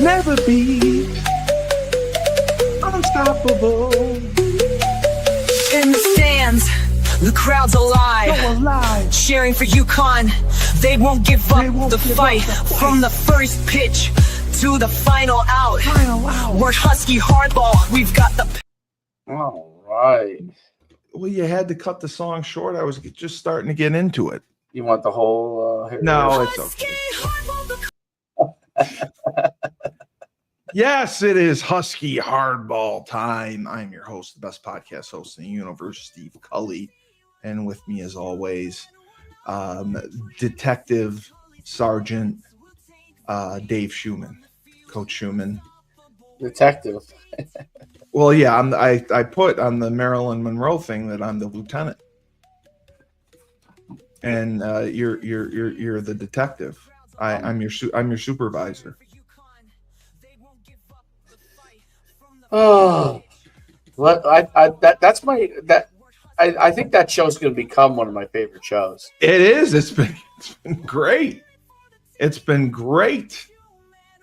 never be unstoppable. In the stands, the crowd's alive, So alive. cheering for UConn. They won't give up the fight. From the first pitch to the final out. We're Husky Hardball. We've got the. All right. Well, you had to cut the song short. I was just starting to get into it. You want the whole? No, it's okay. Yes, it is Husky Hardball time. I'm your host, the best podcast host in the universe, Steve Cully. And with me, as always, Detective Sergeant Dave Schumann, Coach Schumann. Detective. Well, yeah, I put on the Marilyn Monroe thing that I'm the lieutenant, and you're the detective. I'm your supervisor. Oh, that's my that. I think that show's going to become one of my favorite shows. It is. It's been great. It's been great.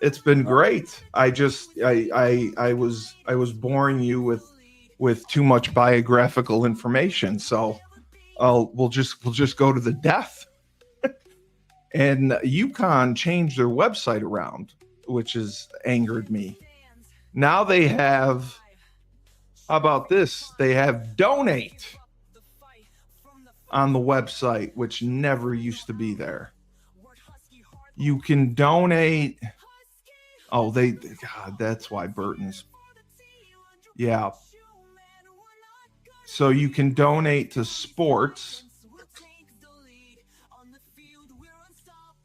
It's been great. I was boring you with too much biographical information, so we'll just go to the death. And UConn changed their website around, which has angered me. Now they have, how about this? They have donate on the website, which never used to be there. You can donate. Oh, God, that's why Burton's. Yeah. So you can donate to sports.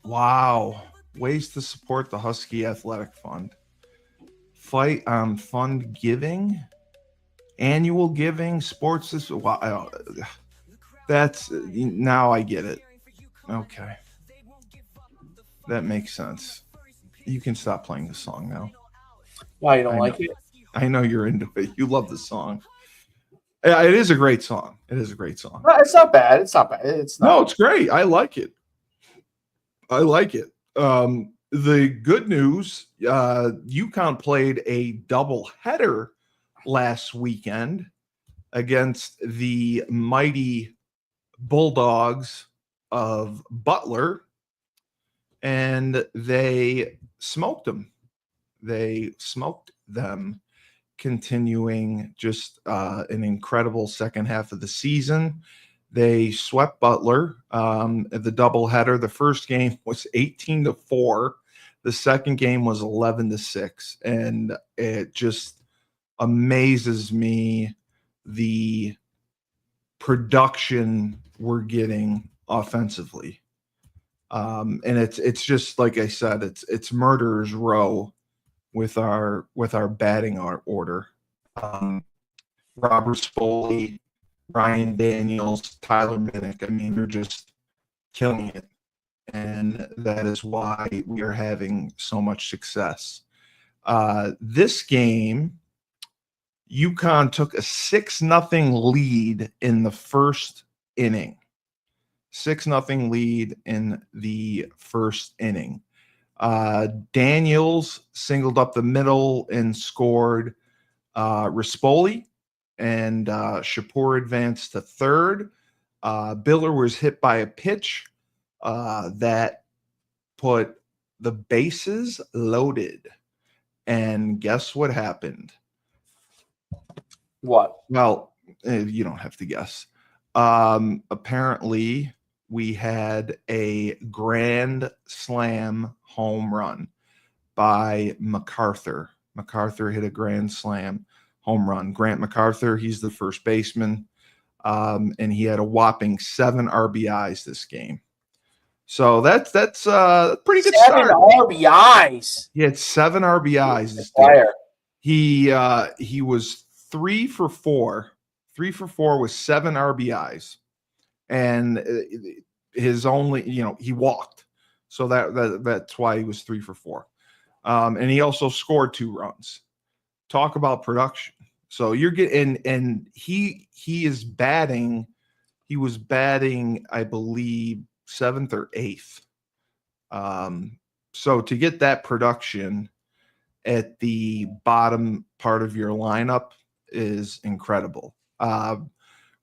Wow. Ways to support the Husky Athletic Fund. Fight on fund giving. Annual giving. Sports. Wow. That's, now I get it. Okay. That makes sense. You can stop playing the song now. Why, you don't like it? I know you're into it. You love the song. Yeah, it is a great song. It is a great song. No, it's not bad. It's not bad. It's not. No, it's great. I like it. I like it. The good news, UConn played a doubleheader last weekend against the mighty Bulldogs of Butler, and they smoked them. They smoked them, continuing just an incredible second half of the season. They swept Butler at the doubleheader. The first game was 18-4. The second game was 11-6. And it just amazes me the production we're getting offensively. And it's just like I said, it's murderer's row with our batting order. Robert Spoley, Ryan Daniels, Tyler Minnick. I mean, they're just killing it. And that is why we are having so much success. This game, UConn took a 6-0 lead in the first inning. 6-0 lead in the first inning. Daniels singled up the middle and scored Rispoli, and Shapur advanced to third. Biller was hit by a pitch that put the bases loaded. And guess what happened? What? Well, you don't have to guess. Apparently, we had a grand slam home run by MacArthur. MacArthur hit a grand slam home run. Grant MacArthur, he's the first baseman, and he had a whopping 7 RBIs this game. So that's a pretty good 7 start. RBIs. He had 7 RBIs. This Fire. he was 3 for 4. 3 for 4 with 7 RBIs, and his only, he walked, so that's why he was 3 for 4. And he also scored 2 runs. Talk about production. So you're getting, and he is batting. He was batting, I believe, 7th or 8th. So to get that production, at the bottom part of your lineup is incredible.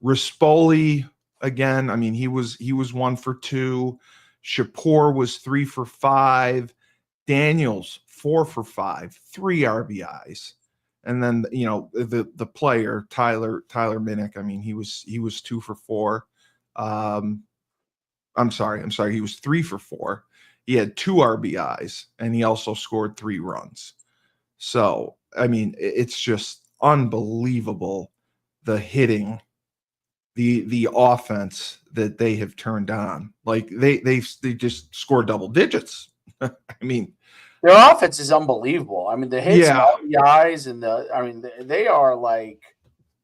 Rispoli, again, I mean, he was 1 for 2. Shapur was 3 for 5. Daniels 4 for 5, 3 RBIs. And then, you know, the player Tyler Minnick, I mean, he was 2 for 4. I'm sorry, he was 3 for 4. He had 2 RBIs, and he also scored 3 runs. So, I mean, it's just unbelievable, the hitting, the offense that they have turned on. Like they just scored double digits. I mean, their offense is unbelievable. I mean, the hits yeah. and RBIs and they are like.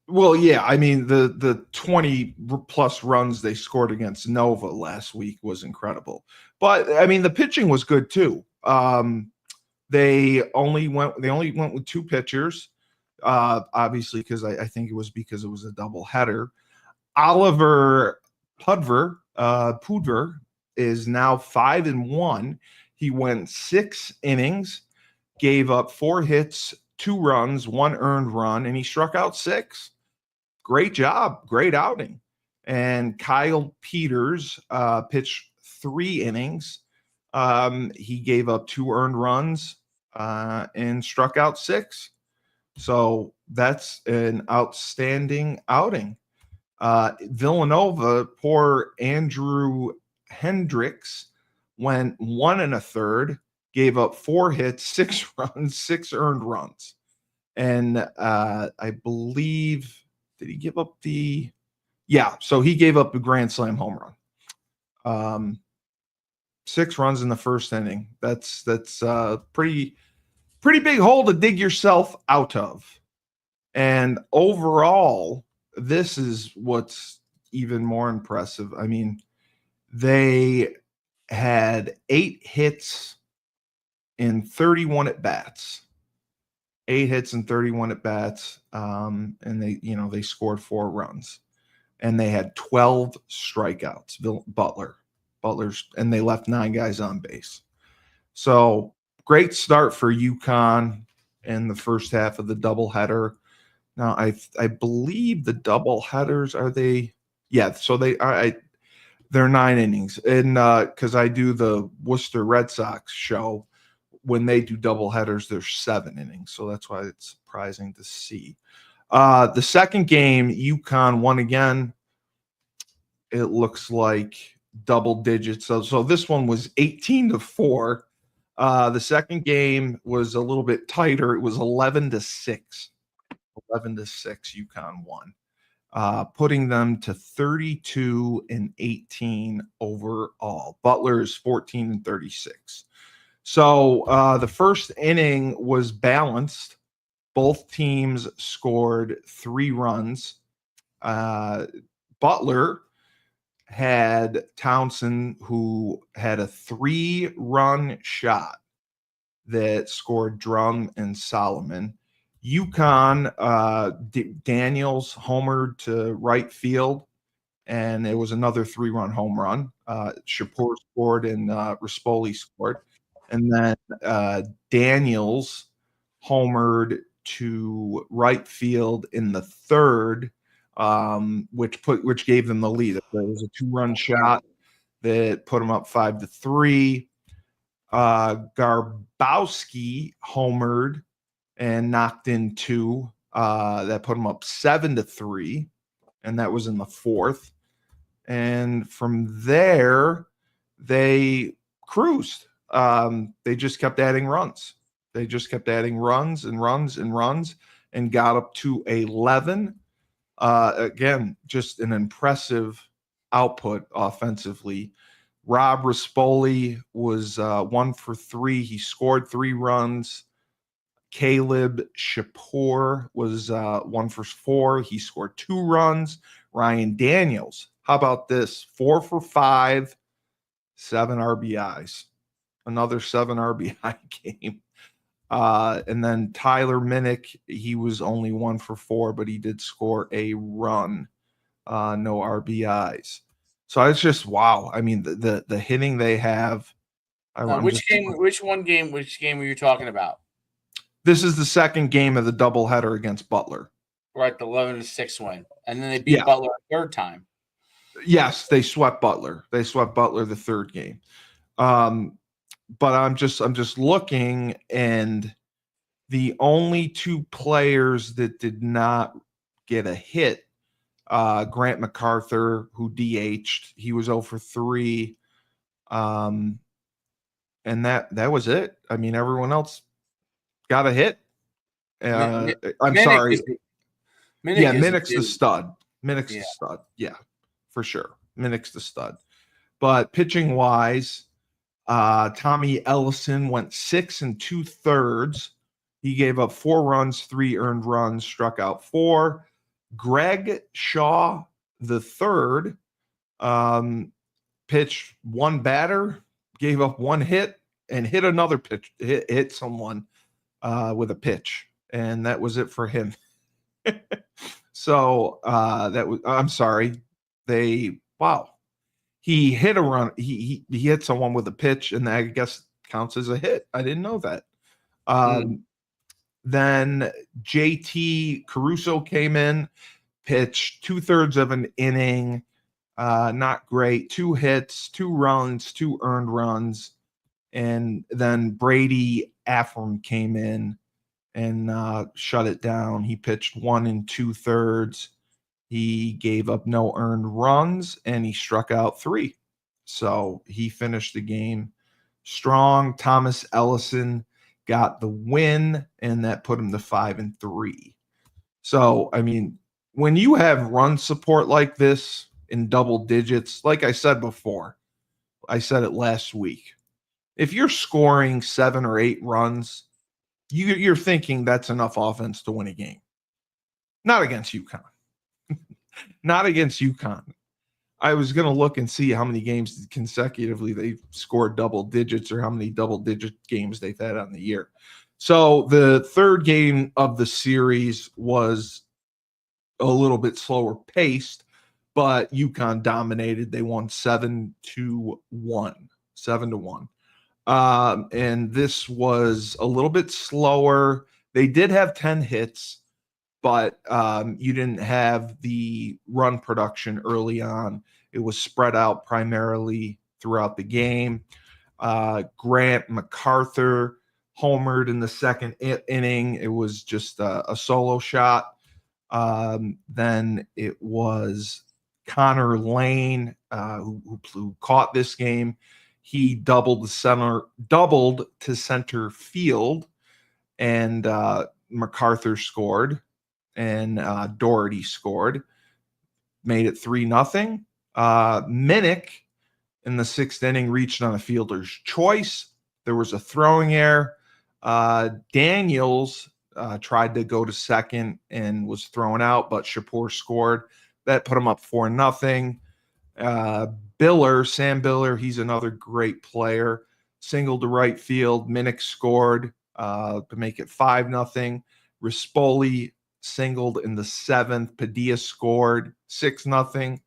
Well, yeah, I mean the 20 plus runs they scored against Nova last week was incredible. But I mean the pitching was good too. They only went with 2 pitchers, obviously because I think it was because it was a double header. Oliver Pudver is now 5-1. He went 6 innings, gave up 4 hits, 2 runs, 1 earned run, and he struck out 6. Great job, great outing. And Kyle Peters pitched 3 innings. He gave up 2 earned runs and struck out 6. So that's an outstanding outing. Villanova, poor Andrew Hendricks, went 1 1/3, gave up 4 hits, 6 runs, 6 earned runs. And I believe, did he give up the? Yeah, so he gave up a grand slam home run. 6 runs in the first inning. That's pretty big hole to dig yourself out of. And overall, this is what's even more impressive. I mean, they had 8 hits in 31 at bats. 8 hits and 31 at bats, and they scored 4 runs, and they had 12 strikeouts. Butler's, and they left 9 guys on base. So great start for UConn in the first half of the doubleheader. Now I believe the doubleheaders are they? Yeah, so they're 9 innings, and because I do the Worcester Red Sox show. When they do double headers, there's 7 innings. So that's why it's surprising to see. The second game, UConn won again. It looks like double digits. So this one was 18-4. The second game was a little bit tighter. It was 11-6. 11-6, UConn won. Putting them to 32-18 overall. Butler is 14-36. So the first inning was balanced. Both teams scored 3 runs. Butler had Townsend, who had a 3-run shot that scored Drum and Solomon. UConn, Daniels homered to right field, and it was another 3-run home run. Shapur scored and Rispoli scored. And then Daniels homered to right field in the third, which gave them the lead. It was a 2-run shot that put them up 5-3. Garbowski homered and knocked in 2. That put them up 7-3, and that was in the fourth. And from there, they cruised. They just kept adding runs. They just kept adding runs and runs and runs and got up to 11. Again, just an impressive output offensively. Rob Rispoli was 1 for 3. He scored 3 runs. Caleb Shapur was 1 for 4. He scored 2 runs. Ryan Daniels, how about this? 4 for 5, 7 RBIs. Another 7 RBI game. And then Tyler Minnick, he was only 1 for 4, but he did score a run. No RBIs. So it's just wow. I mean, the hitting they have. Which game were you talking about? This is the second game of the doubleheader against Butler. Right, the 11-6 win, and then they beat Yeah. Butler a third time. Yes, they swept Butler. They swept Butler the third game. But I'm just looking, and the only two players that did not get a hit, Grant MacArthur, who DH'd, he was 0 for 3. And that was it. I mean, everyone else got a hit. I'm Minnick sorry. is- Minnick Yeah, is a Minnick's the dude. stud. Minnick's Yeah. the stud. Yeah, for sure. Minnick's the stud. But pitching wise, Tommy Ellison went 6 2/3. He gave up 4 runs, 3 earned runs, struck out 4. Greg Shaw the third pitched 1 batter, gave up 1 hit, and hit another pitch, hit someone with a pitch, and that was it for him. So that was, I'm sorry, he hit a run. He hit someone with a pitch, and that, I guess, counts as a hit. I didn't know that. Then JT Caruso came in, pitched 2/3 of an inning. Not great. 2 hits, 2 runs, 2 earned runs. And then Brady Afram came in and shut it down. He pitched 1 2/3. He gave up no earned runs, and he struck out 3. So he finished the game strong. Thomas Ellison got the win, and that put him to 5-3. So, I mean, when you have run support like this in double digits, like I said before, I said it last week, if you're scoring 7 or 8 runs, you're thinking that's enough offense to win a game. Not against UConn. Not against UConn. I was going to look and see how many games consecutively they've scored double digits, or how many double-digit games they've had on the year. So the third game of the series was a little bit slower paced, but UConn dominated. They won 7-1. 7-1. And this was a little bit slower. They did have 10 hits, but you didn't have the run production early on. It was spread out primarily throughout the game. Grant MacArthur homered in the second inning. It was just a solo shot. Then it was Connor Lane who caught this game. He doubled to center field, and MacArthur scored, and Doherty scored, made it 3-0. Minnick in the 6th inning reached on a fielder's choice. There was a throwing error. Daniels tried to go to second and was thrown out, but Shapur scored. That put him up 4-0. Sam Biller, he's another great player, singled to right field. Minnick scored to make it 5-0. Rispoli singled in the 7th. Padilla scored 6-0.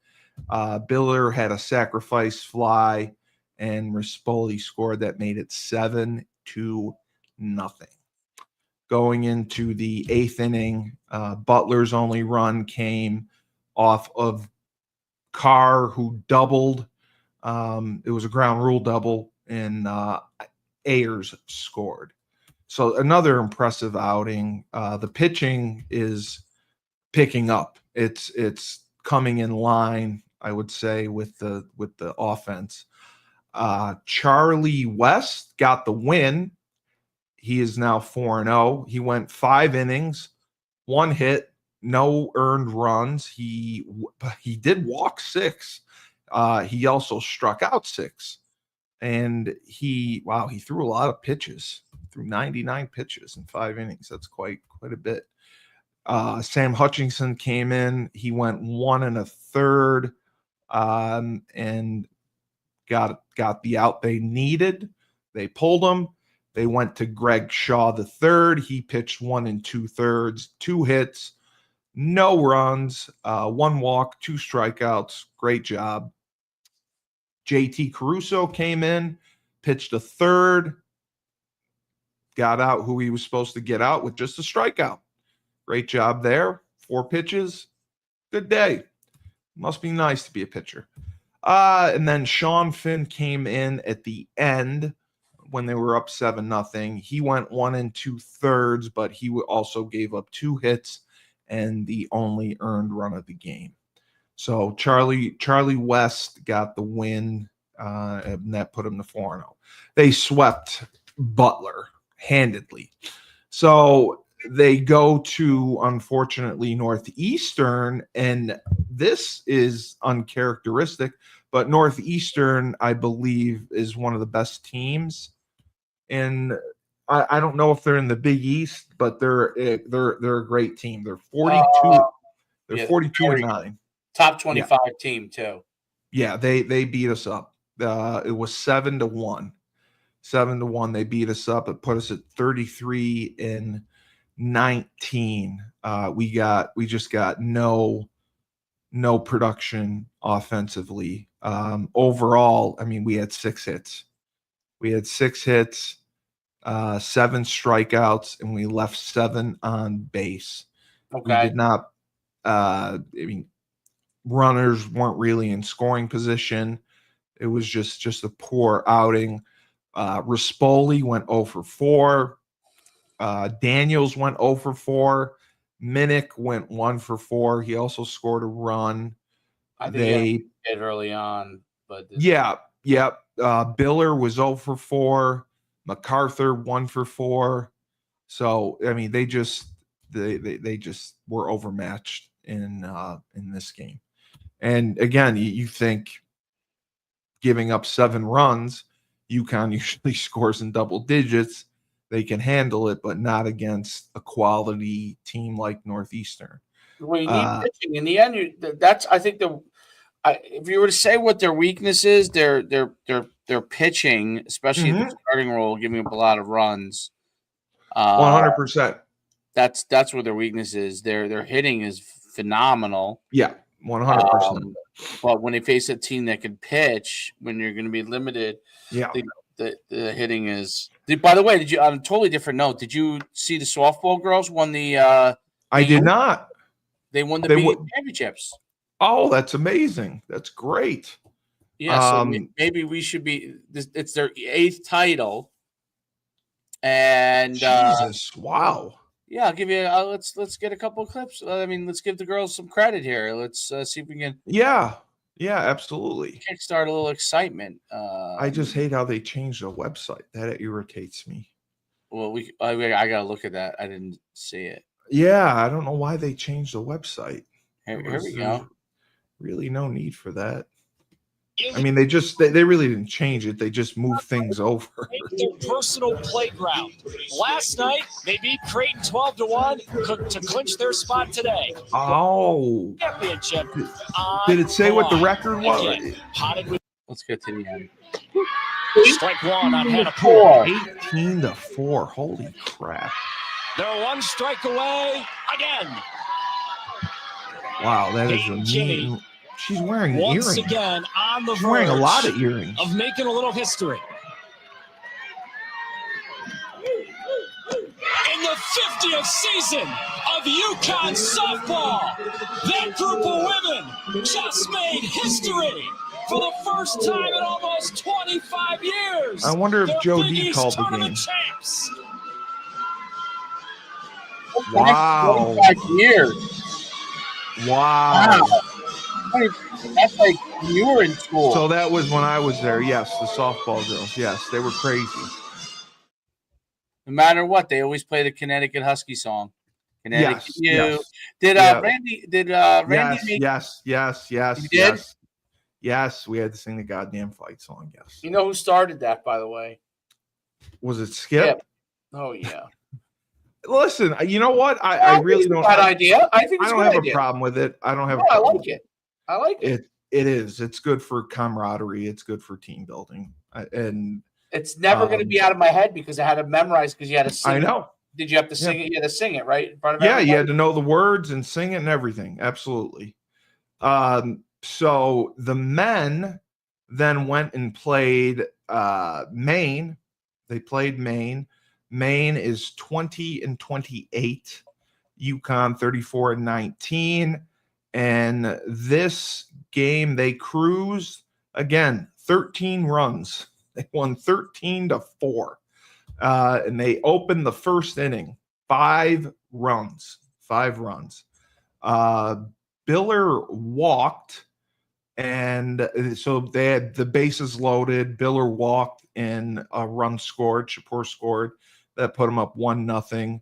Biller had a sacrifice fly, and Rispoli scored. That made it 7-0. Going into the 8th inning, Butler's only run came off of Carr, who doubled. It was a ground rule double, and Ayers scored. So another impressive outing. The pitching is picking up. It's coming in line, I would say, with the offense. Charlie West got the win. He is now 4-0. He went 5 innings, 1 hit, no earned runs. He did walk 6. He also struck out 6. And he threw a lot of pitches. Threw 99 pitches in 5 innings. That's quite a bit. Sam Hutchinson came in. He went 1 1/3 and got the out they needed. They pulled him. They went to Greg Shaw the third. He pitched 1 2/3, 2 hits, no runs, 1 walk, 2 strikeouts. Great job. JT Caruso came in, pitched a third, got out who he was supposed to get out with just a strikeout. Great job there. 4 pitches. Good day. Must be nice to be a pitcher. And then Sean Finn came in at the end when they were up 7-0. He went 1 2/3, but he also gave up 2 hits and the only earned run of the game. So Charlie West got the win, and that put him to 4-0. They swept Butler handedly. So they go to, unfortunately, Northeastern, and this is uncharacteristic, but Northeastern, I believe, is one of the best teams. And I don't know if they're in the Big East, but they're a great team. They're 42. They're 42-9. Top 25 team too. Yeah, they beat us up. It was 7-1. 7-1. They beat us up. It put us at 33-19. We just got no production offensively. Overall, I mean, we had 6 hits. 7 strikeouts, and we left 7 on base. Okay. We did not. I mean, runners weren't really in scoring position. It was just a poor outing. Rispoli went 0 for 4. Daniels went 0 for 4. Minnick went 1 for 4. He also scored a run. I think they did early on, but Biller was 0 for 4. MacArthur 1 for 4. So I mean, they just were overmatched in this game. And again, you think giving up 7 runs, UConn usually scores in double digits. They can handle it, but not against a quality team like Northeastern. Well, you need pitching. In the end, that's, I think, if you were to say what their weakness is, their pitching, especially in the starting role, giving up a lot of runs. 100%. That's where their weakness is. Their hitting is phenomenal. Yeah, 100%. But when they face a team that can pitch, when you're going to be limited, the hitting is. By the way, did you? On a totally different note, did you see the softball girls won the? I did not. They won the big championships. Oh, that's amazing! That's great. Yeah, so maybe we should be. It's their 8th title, and Jesus, wow. Yeah, I'll give you. Let's get a couple of clips. I mean, let's give the girls some credit here. Let's see if we can. Yeah, absolutely. Kickstart a little excitement. I just hate how they changed the website. That irritates me. Well, I gotta look at that. I didn't see it. Yeah, I don't know why they changed the website. Here we go. Really, no need for that. I mean, they really didn't change it. They just moved things over. Their personal playground. Last night, they beat Creighton 12-1 to clinch their spot today. Oh. Championship. Did it say what the record was? Let's get to the end. Strike 1 on Hannah Poole. 18-4. Holy crap. They're 1 strike away again. Wow, that is amazing. She's wearing once earrings. Again on the She's wearing a lot of earrings. Of making a little history. In the 50th season of UConn softball, that group of women just made history for the first time in almost 25 years. I wonder if Joe D called the game. Champs. Wow. 25 years. Wow. That's like you were in school. So that was when I was there. Yes, the softball girls. Yes, they were crazy. No matter what, they always play the Connecticut Husky song. Connecticut. Yes. Did Randy? Did Randy? Yes. You did? Yes, we had to sing the goddamn fight song. Yes. You know who started that, by the way? Was it Skip? Oh yeah. Listen, you know what? I really don't. Bad idea. I think I don't have a problem with it. I don't have. I like it. I like it. It is. It's good for camaraderie. It's good for team building. And it's never going to be out of my head because I had to memorize because you had to sing. I know. Did you have to sing it? You had to sing it, right? In front of everybody? You had to know the words and sing it and everything. Absolutely. So the men then went and played Maine. They played Maine. Maine is 20-28. UConn 34-19. And this game, they cruised again, 13 runs. They won 13-4. And they opened the first inning, 5 runs. Biller walked, and so they had the bases loaded. Biller walked, and a run scored. Shapur scored. That put him up 1-0.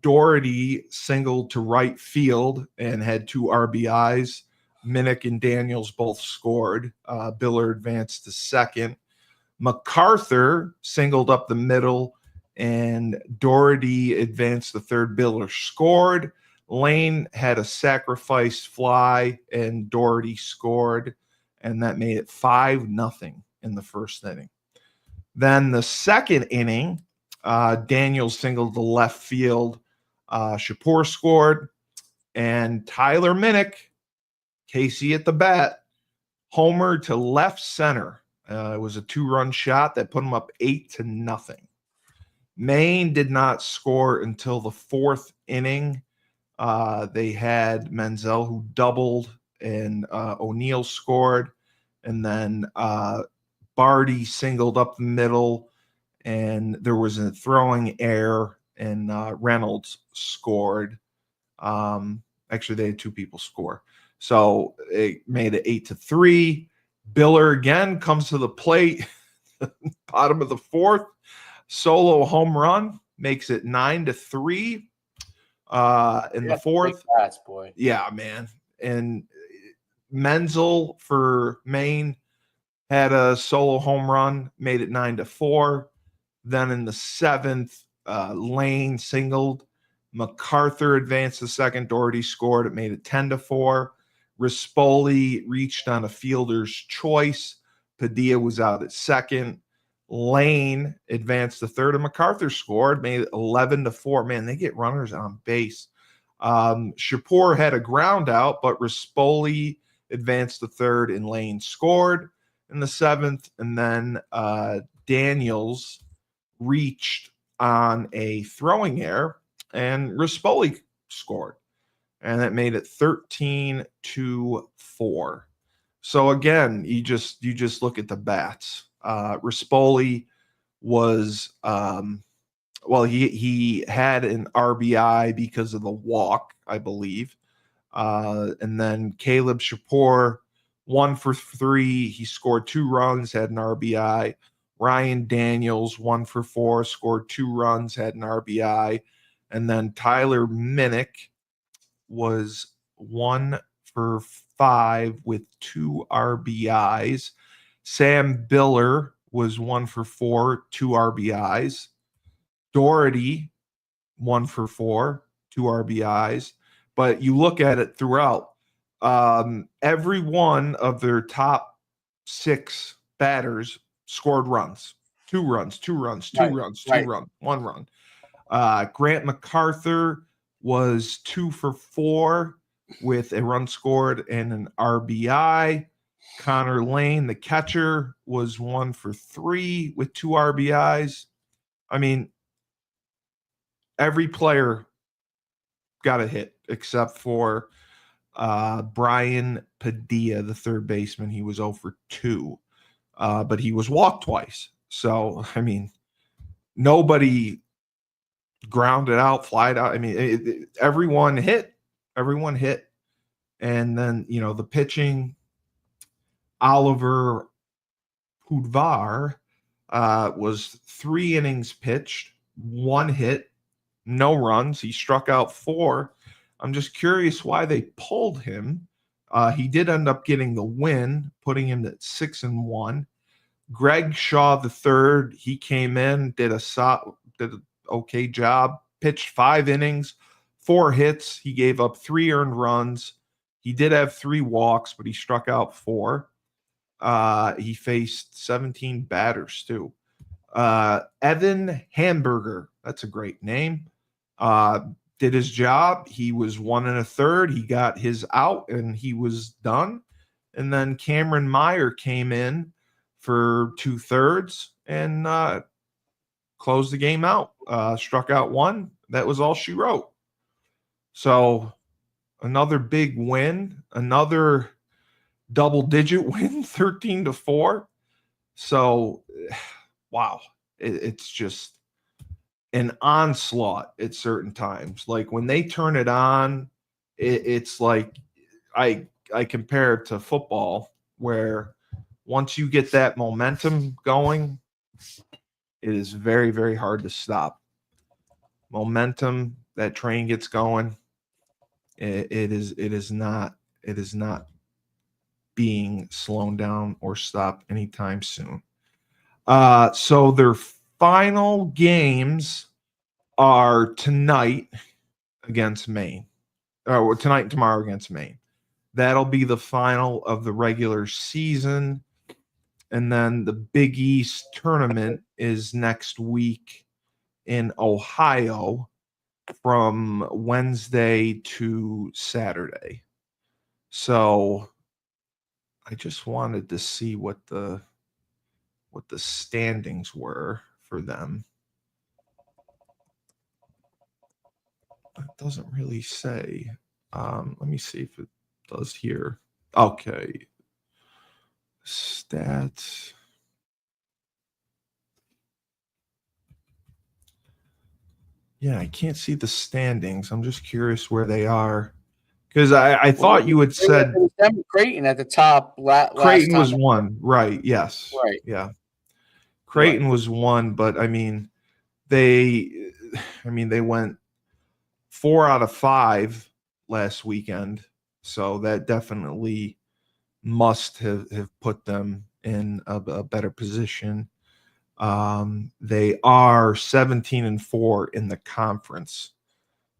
Doherty singled to right field and had 2 RBIs. Minnick and Daniels both scored. Biller advanced to second. MacArthur singled up the middle, and Doherty advanced to third. Biller scored. Lane had a sacrifice fly, and Doherty scored, and that made it 5-0 in the first inning. Then the second inning, Daniels singled to left field. Shapur scored, and Tyler Minnick, Casey at the bat, homer to left center. It was a 2-run shot that put him up 8-0. Maine did not score until the 4th inning. They had Menzel, who doubled, and O'Neill scored. And then Barty singled up the middle, and there was a throwing error, and Reynolds scored. Actually, they had 2 people score. So it made it 8-3. Biller again comes to the plate, bottom of the 4th, solo home run, makes it 9-3 in the 4th. Pass, boy. Yeah, man. And Menzel for Maine had a solo home run, made it 9-4. Then in the 7th, Lane singled. MacArthur advanced to second. Doherty scored. It made it 10-4. Rispoli reached on a fielder's choice. Padilla was out at second. Lane advanced to third, and MacArthur scored, made it 11-4. Man, they get runners on base. Shapur had a ground out, but Rispoli advanced to third, and Lane scored in the 7th. And then Daniels reached on a throwing error, and Rispoli scored. And that made it 13-4. So again, you just look at the bats. Rispoli was he had an RBI because of the walk, I believe. And then Caleb Shapur, 1 for 3. He scored 2 runs, had an RBI. Ryan Daniels, 1 for 4, scored 2 runs, had an RBI. And then Tyler Minnick was 1 for 5 with 2 RBIs. Sam Biller was 1 for 4, 2 RBIs. Doherty, 1 for 4, 2 RBIs. But you look at it throughout, every one of their top 6 batters scored runs. 2 runs, 2 runs, 2 runs, 2 runs, 1 run. Grant MacArthur was 2 for 4 with a run scored and an RBI. Connor Lane, the catcher, was 1 for 3 with 2 RBIs. I mean, every player got a hit except for Brian Padilla, the third baseman. He was 0 for 2, but he was walked twice. So, I mean, nobody grounded out, flied out. I mean, everyone hit. And then, the pitching, Oliver Pudvar was 3 innings pitched, 1 hit, no runs. He struck out 4. I'm just curious why they pulled him. He did end up getting the win, putting him at 6-1. Greg Shaw III, he came in, did an okay job, pitched 5 innings, 4 hits. He gave up 3 earned runs. He did have 3 walks, but he struck out 4. He faced 17 batters too. Evan Hamburger, that's a great name. Did his job. He was 1 1/3. He got his out and he was done. And then Cameron Meyer came in for 2/3 and closed the game out, struck out one. That was all she wrote. So another big win, another double-digit win, 13-4. So, wow, it's just an onslaught at certain times. Like when they turn it on, it's like I compare it to football, where once you get that momentum going, it is very, very hard to stop. Momentum, that train gets going. It is not being slowed down or stopped anytime soon. So their final games are tonight against Maine, or tonight and tomorrow against Maine. That'll be the final of the regular season. And then the Big East tournament is next week in Ohio from Wednesday to Saturday. So I just wanted to see what the standings were for them. It doesn't really say. Let me see if it does here. Okay. Stats. Yeah, I can't see the standings. I'm just curious where they are. Because I thought you had said Creighton at the top. Creighton was one, right? Yes, right. Yeah, Creighton was one, but I mean, they went 4 out of 5 last weekend, so that definitely must have put them in a better position. They are 17-4 in the conference,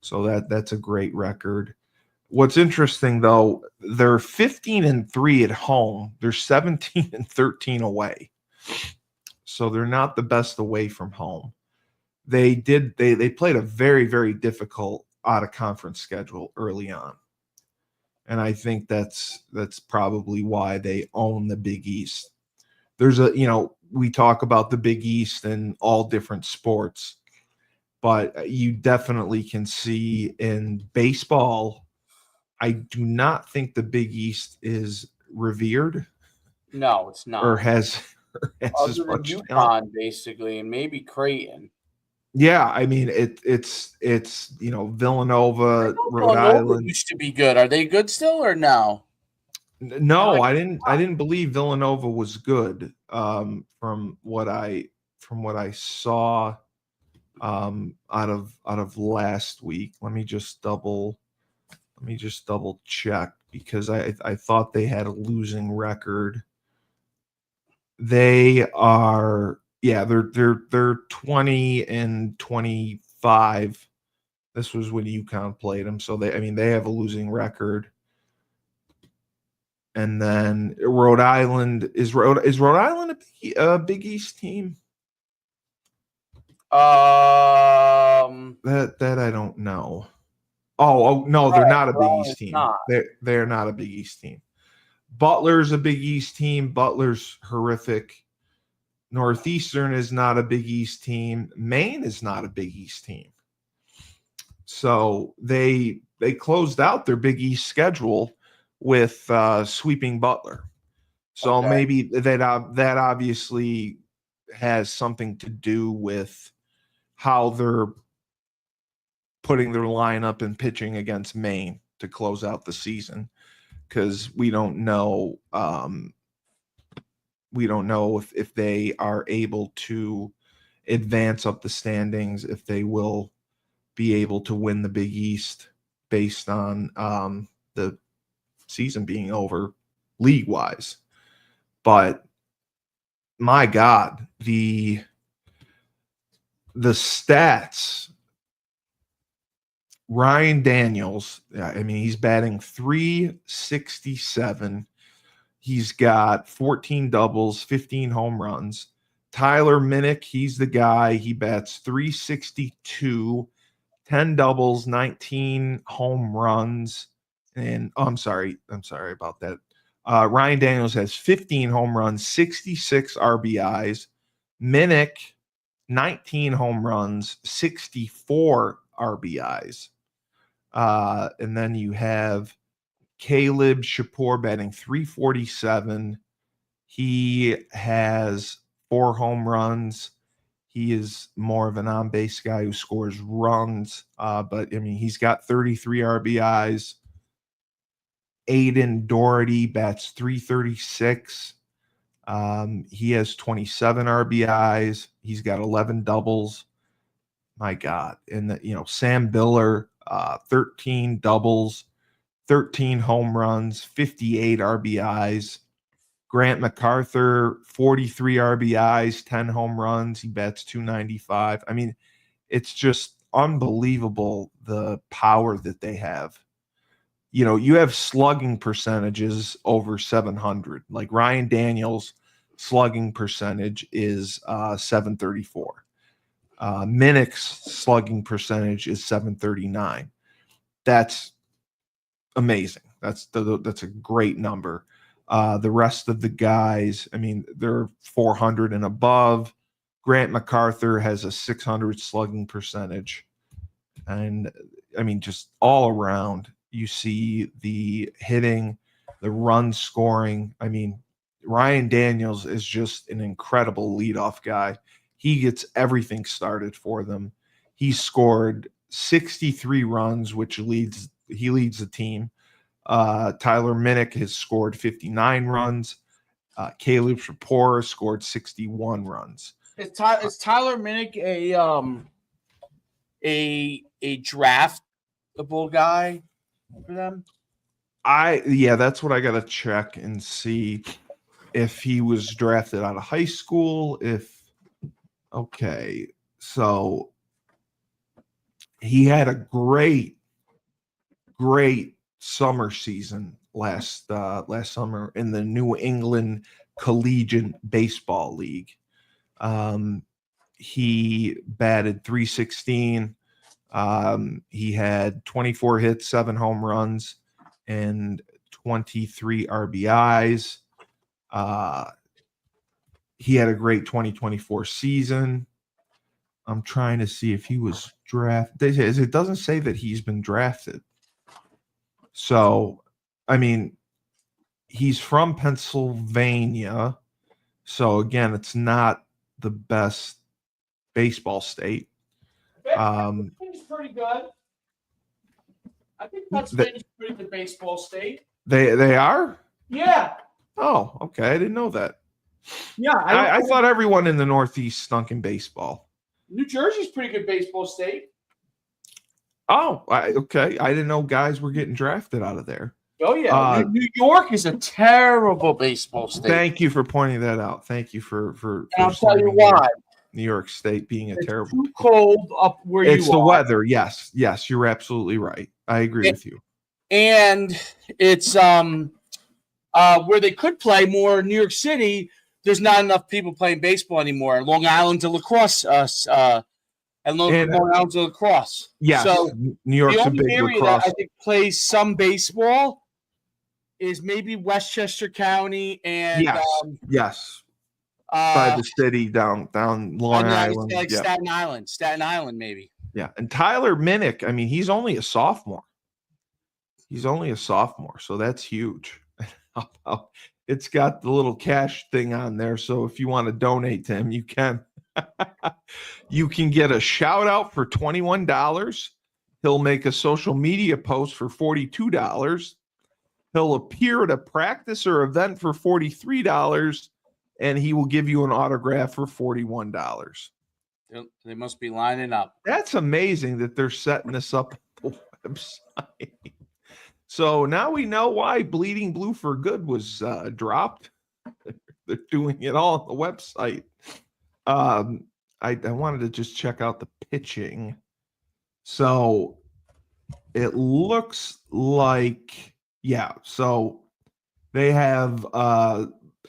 so that's a great record. What's interesting, though, they're 15-3 at home. They're 17-13 away. So they're not the best away from home. They played a very, very difficult out-of-conference schedule early on. And I think that's probably why they own the Big East. There's we talk about the Big East in all different sports, but you definitely can see in baseball, I do not think the Big East is revered. No, it's not. Or has as much UConn, basically, and maybe Creighton. Yeah, I mean it's Villanova, Rhode Island used to be good. Are they good still or no? No, I didn't believe Villanova was good. From what I saw out of last week. Let me just double check, because I thought they had a losing record. They are, they're 20-25. This was when UConn played them, so they have a losing record. And then Rhode Island is Rhode Island a Big East team? That I don't know. Oh no, they're not a Big East team. They're not a Big East team. Butler's a Big East team. Butler's horrific. Northeastern is not a Big East team. Maine is not a Big East team. So they closed out their Big East schedule with sweeping Butler. So maybe that obviously has something to do with how they're putting their lineup and pitching against Maine to close out the season, because we don't know if they are able to advance up the standings, if they will be able to win the Big East based on the season being over league-wise. But my God, the stats. Ryan Daniels, he's batting .367. He's got 14 doubles, 15 home runs. Tyler Minnick, he's the guy. He bats .362, 10 doubles, 19 home runs. And I'm sorry about that. Ryan Daniels has 15 home runs, 66 RBIs. Minnick 19 home runs, 64 RBIs. And then you have Caleb Shapour batting 347. He has 4 home runs. He is more of an on-base guy who scores runs. But, I mean, he's got 33 RBIs. Aiden Doherty bats 336. He has 27 RBIs. He's got 11 doubles. My God. And, Sam Biller, 13 doubles, 13 home runs, 58 RBIs. Grant MacArthur, 43 RBIs, 10 home runs. He bats 295. I mean, it's just unbelievable the power that they have. You have slugging percentages over 700. Like Ryan Daniels' slugging percentage is 734. Minnick's slugging percentage is 739. That's amazing. That's a great number. The rest of the guys, I mean, they're 400 and above. Grant MacArthur has a 600 slugging percentage. And, I mean, just all around, you see the hitting, the run scoring. I mean, Ryan Daniels is just an incredible leadoff guy. He gets everything started for them. He scored 63 runs, which leads the team. Tyler Minnick has scored 59 runs. Caleb Shapour scored 61 runs. Is Tyler Minnick a draftable guy for them? That's what I got to check and see if he was drafted out of high school. So he had a great summer season last summer in the New England Collegiate Baseball League. He batted 316. He had 24 hits, 7 home runs, and 23 RBIs. He had a great 2024 season. I'm trying to see if he was drafted. It doesn't say that he's been drafted. So, I mean, he's from Pennsylvania. So, again, it's not the best baseball state. Pennsylvania's pretty good. I think Pennsylvania's a pretty good baseball state. They are? Yeah. Oh, okay. I didn't know that. Yeah. I thought everyone in the Northeast stunk in baseball. New Jersey's a pretty good baseball state. Oh, okay. I didn't know guys were getting drafted out of there. Oh, yeah. New York is a terrible baseball state. Thank you for pointing that out. Thank you for and I'll tell you why. New York State being it's terrible. Too cold up where you are. It's the weather. Yes, you're absolutely right. I agree with you. And it's where they could play more in New York City. There's not enough people playing baseball anymore. Long Island to lacrosse, Long Island to lacrosse. Yeah, so New York's the a big only area lacrosse. that I think plays some baseball is maybe Westchester County and yes. By the city down Long Island. Like Staten Island, maybe. Yeah, and Tyler Minnick, I mean, he's only a sophomore. So that's huge. It's got the little cash thing on there, so if you want to donate to him, you can. You can get a shout out for $21. He'll make a social media post for $42. He'll appear at a practice or event for $43. And he will give you an autograph for $41. They must be lining up. That's amazing that they're setting this up on the website. So now we know why Bleeding Blue for Good was dropped. They're doing it all on the website. I wanted to just check out the pitching. So it looks like, so they have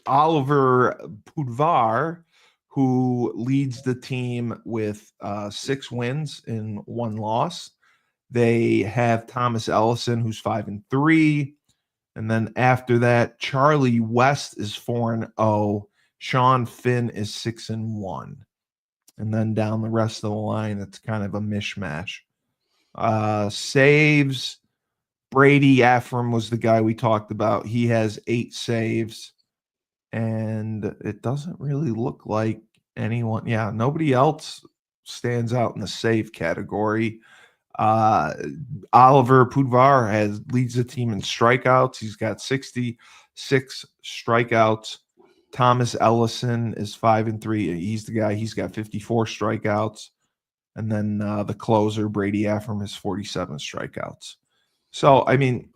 Oliver Pudvar, who leads the team with 6 wins and 1 loss. They have Thomas Ellison, who's 5-3. And then after that, Charlie West is 4-0. Sean Finn is 6-1. And then down the rest of the line, it's kind of a mishmash. Saves, Brady Ephraim was the guy we talked about. He has 8 saves. And it doesn't really look like anyone. Yeah, nobody else stands out in the save category. Oliver Pudvar leads the team in strikeouts. He's got 66 strikeouts. Thomas Ellison is 5-3. He's the guy. He's got 54 strikeouts. And then the closer, Brady Ephraim, has 47 strikeouts. So, I mean,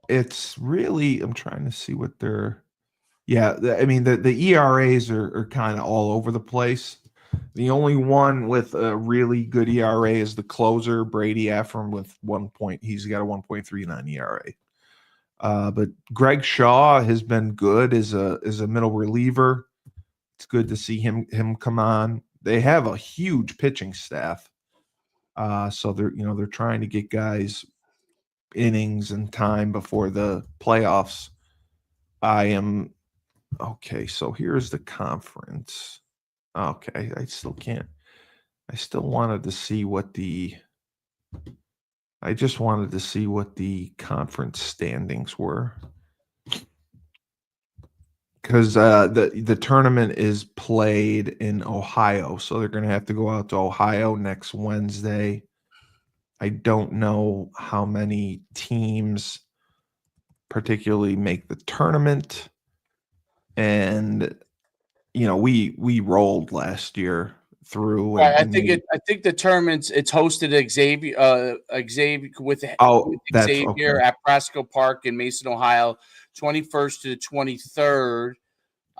it's really, I'm trying to see what they're, I mean, the ERAs are kind of all over the place. The only one with a really good ERA is the closer, Brady Ephraim, with 1 point. He's got a 1.39 ERA. But Greg Shaw has been good as a middle reliever. It's good to see him come on. They have a huge pitching staff. So they're trying to get guys innings and time before the playoffs. Okay, so here's the conference. Okay, I still can't. I just wanted to see what the conference standings were. Because the tournament is played in Ohio, so they're going to have to go out to Ohio next Wednesday. I don't know how many teams particularly make the tournament. And we rolled last year through. Right, I think the tournament's it's hosted at Xavier with Xavier at Prasco Park in Mason, Ohio, 21st to the 23rd.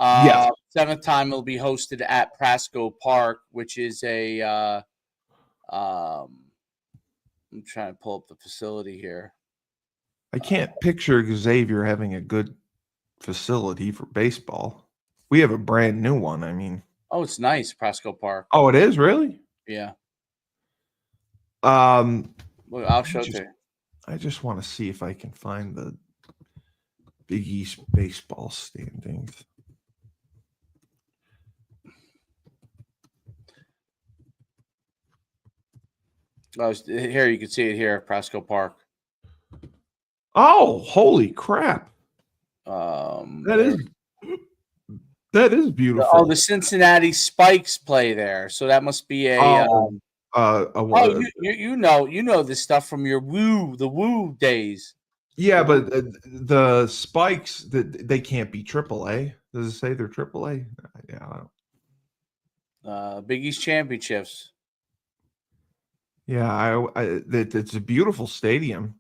Yes. 7th time it'll be hosted at Prasco Park, which is a I'm trying to pull up the facility here. I can't picture Xavier having a good facility for baseball. We have a brand new one. I mean, oh, it's nice, Prasco Park. Oh, it is really? Yeah. Look, I'll show it to you. I just want to see if I can find the Big East baseball standings. Here you can see it here at Prasco Park. Oh, holy crap! That is beautiful. Oh, the Cincinnati Spikes play there, so that must be a. You know this stuff from your the Woo days. Yeah, but the Spikes they can't be AAA. Does it say they're AAA? Yeah, I don't. Big East championships. Yeah, it's a beautiful stadium.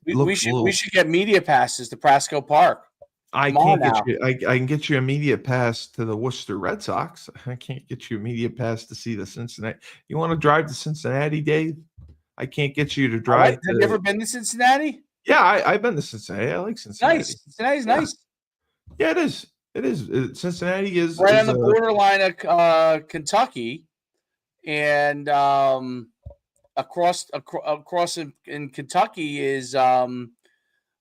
We should get media passes to Prasco Park. I can get you a media pass to the Worcester Red Sox. I can't get you a media pass to see the Cincinnati. You want to drive to Cincinnati, Dave? I can't get you to drive. Have you ever been to Cincinnati? Yeah, I've been to Cincinnati. I like Cincinnati. Nice. Cincinnati's nice. Yeah, it is. It is. Cincinnati is right on the borderline of Kentucky, and across in Kentucky is the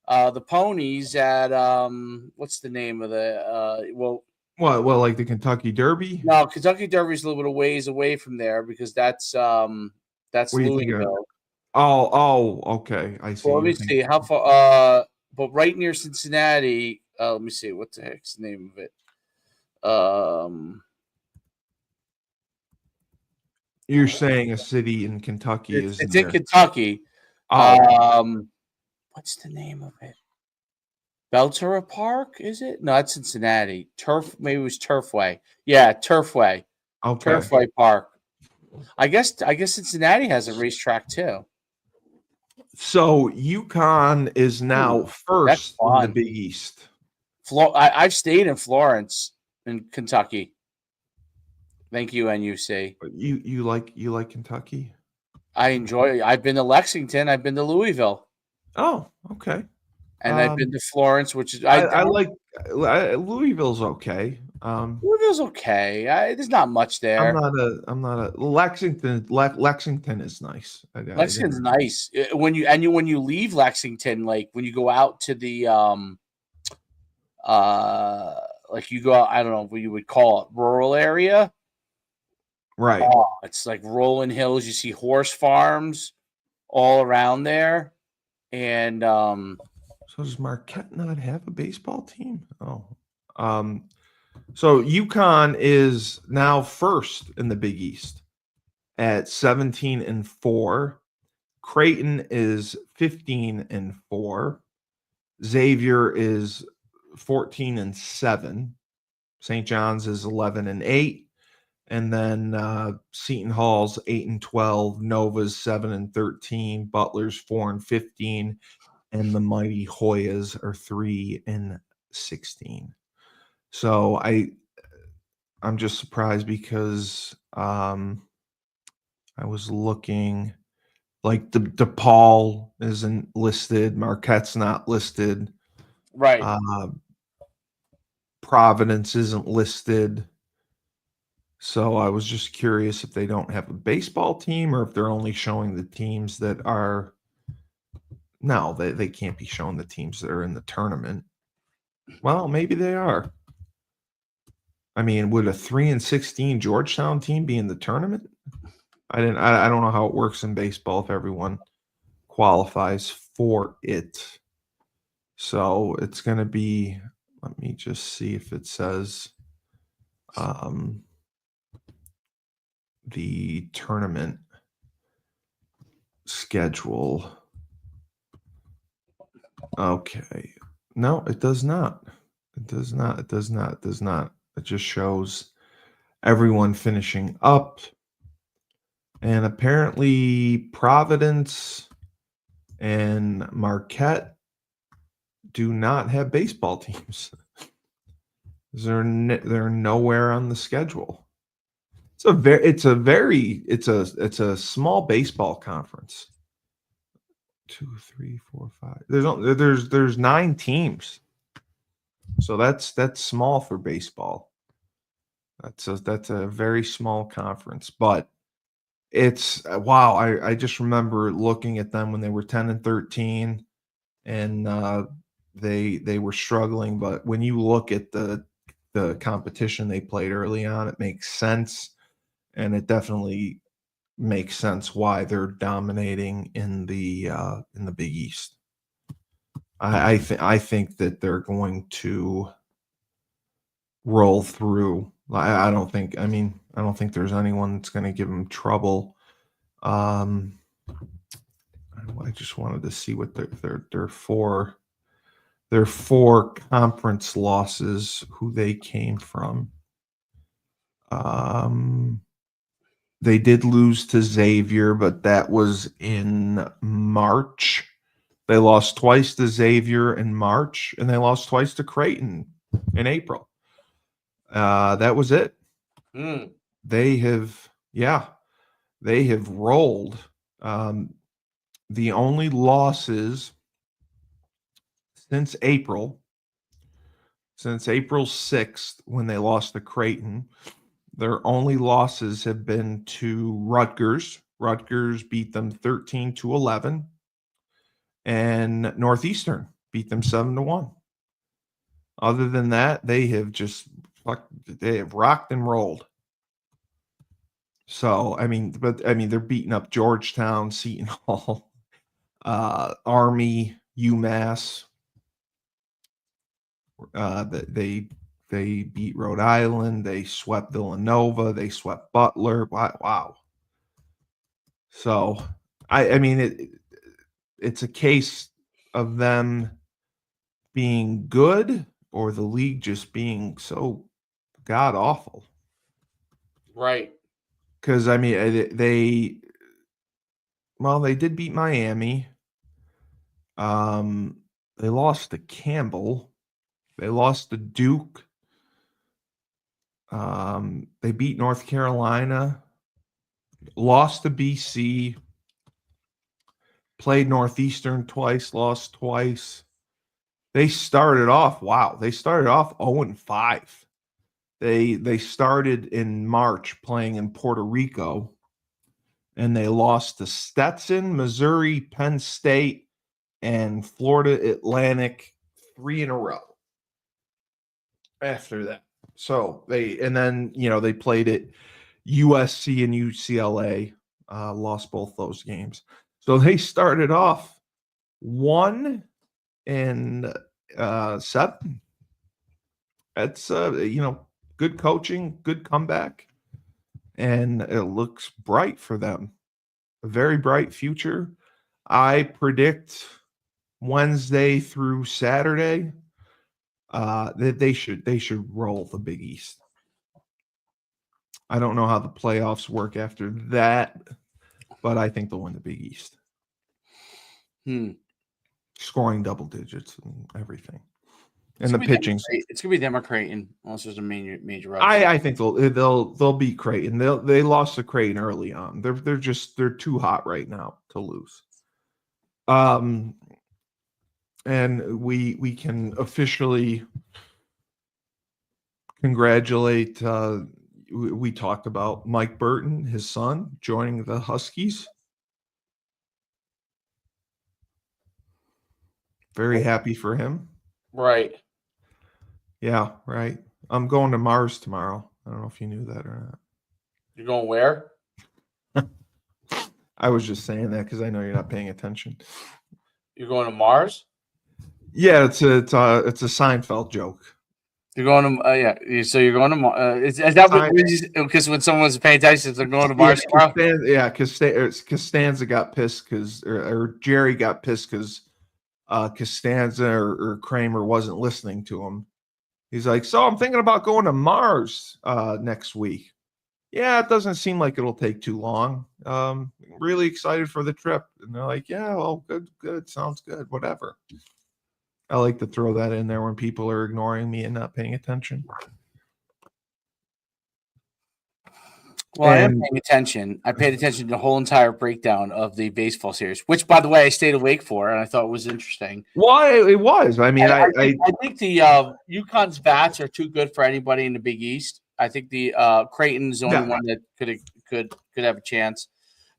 Ponies at what's the name of the well like the Kentucky Derby? No, Kentucky Derby is a little bit of ways away from there because that's Louisville. Oh, okay. I see. Well, let me see how far. But right near Cincinnati. Let me see what the heck's the name of it. You're saying a city in Kentucky is it's in Kentucky. What's the name of it? Belterra Park, is it? No, it's Cincinnati. Maybe it was Turfway. Yeah, Turfway. Okay. Turfway Park. I guess Cincinnati has a racetrack too. So UConn is now first in the Big East. I've stayed in Florence in Kentucky. Thank you, NUC. You like Kentucky? I enjoy it. I've been to Lexington. I've been to Louisville. Oh, okay. And I've been to Florence, which is I like Louisville's okay. Louisville's okay. There's not much there. I'm not a Lexington. Lexington is nice. Lexington's nice. When you leave Lexington, like when you go out to the like you go out, I don't know what you would call it, rural area. Right. Oh, it's like rolling hills. You see horse farms all around there. And So does Marquette not have a baseball team? Oh. So UConn is now first in the Big East at 17-4. Creighton is 15-4. Xavier is 14-7. St. John's is 11-8. And then Seton Hall's 8-12, Nova's 7-13, Butler's 4-15, and the mighty Hoyas are 3-16. So I'm just surprised because I was looking like DePaul isn't listed, Marquette's not listed, right. Providence isn't listed. So I was just curious if they don't have a baseball team or if they're only showing the teams that are. No, they can't be showing the teams that are in the tournament. Well, maybe they are. I mean, would a 3-16 Georgetown team be in the tournament? I don't know how it works in baseball if everyone qualifies for it. So it's going to be. Let me just see if it says the tournament schedule. Okay. No, it does not. It does not. It does not. It does not. It just shows everyone finishing up. And apparently Providence and Marquette do not have baseball teams. They're nowhere on the schedule. It's a small baseball conference. 2, 3, 4, 5. There's 9 teams. So that's small for baseball. That's a very small conference, but it's wow. I just remember looking at them when they were 10-13, and they were struggling. But when you look at the competition they played early on, it makes sense, and it definitely makes sense why they're dominating in the Big East. I think that they're going to roll through. I don't think there's anyone that's going to give them trouble. I just wanted to see what their four conference losses, who they came from. They did lose to Xavier, but that was in March. They lost twice to Xavier in March, and they lost twice to Creighton in April. That was it. They have rolled. The only losses since April 6th, when they lost to Creighton, their only losses have been to Rutgers. Rutgers beat them 13-11, and Northeastern beat them 7-1. Other than that, they have rocked and rolled. So they're beating up Georgetown, Seton Hall, Army, UMass. They beat Rhode Island. They swept Villanova. They swept Butler. Wow. So it's a case of them being good or the league just being so god awful. Right. Because they did beat Miami. They lost to Campbell. They lost to Duke. They beat North Carolina. Lost to BC. Played Northeastern twice. Lost twice. They started off 0-5. They started in March playing in Puerto Rico, and they lost to Stetson, Missouri, Penn State, and Florida Atlantic 3 in a row. after that. So they played it. USC and UCLA lost both those games. So they started off 1-7. That's good coaching, good comeback, and it looks bright for them. A very bright future. I predict Wednesday through Saturday that they should roll the Big East. I don't know how the playoffs work after that, but I think they'll win the Big East. Scoring double digits and everything. And the pitching. It's gonna be them or Creighton, unless there's a major rush. I think they'll beat Creighton. They lost to Creighton early on. They're too hot right now to lose. And we can officially congratulate. We talked about Mike Burton, his son, joining the Huskies. Very happy for him. Right. Yeah, right. I'm going to Mars tomorrow. I don't know if you knew that or not. You're going where? I was just saying that because I know you're not paying attention. You're going to Mars? Yeah, it's a Seinfeld joke. You're going to yeah. So you're going to Mars. Is that what? Because when someone's paying attention, they're going to Mars. Costanza got pissed or Jerry got pissed because Costanza or Kramer wasn't listening to him. He's like, so I'm thinking about going to Mars next week. Yeah, it doesn't seem like it'll take too long. Really excited for the trip. And they're like, yeah, well, good. Sounds good. Whatever. I like to throw that in there when people are ignoring me and not paying attention. Well, I am paying attention. I paid attention to the whole entire breakdown of the baseball series, which, by the way, I stayed awake for, and I thought it was interesting. Well, it was. I mean, I think the UConn's bats are too good for anybody in the Big East. I think the Creighton's the only one that could have a chance.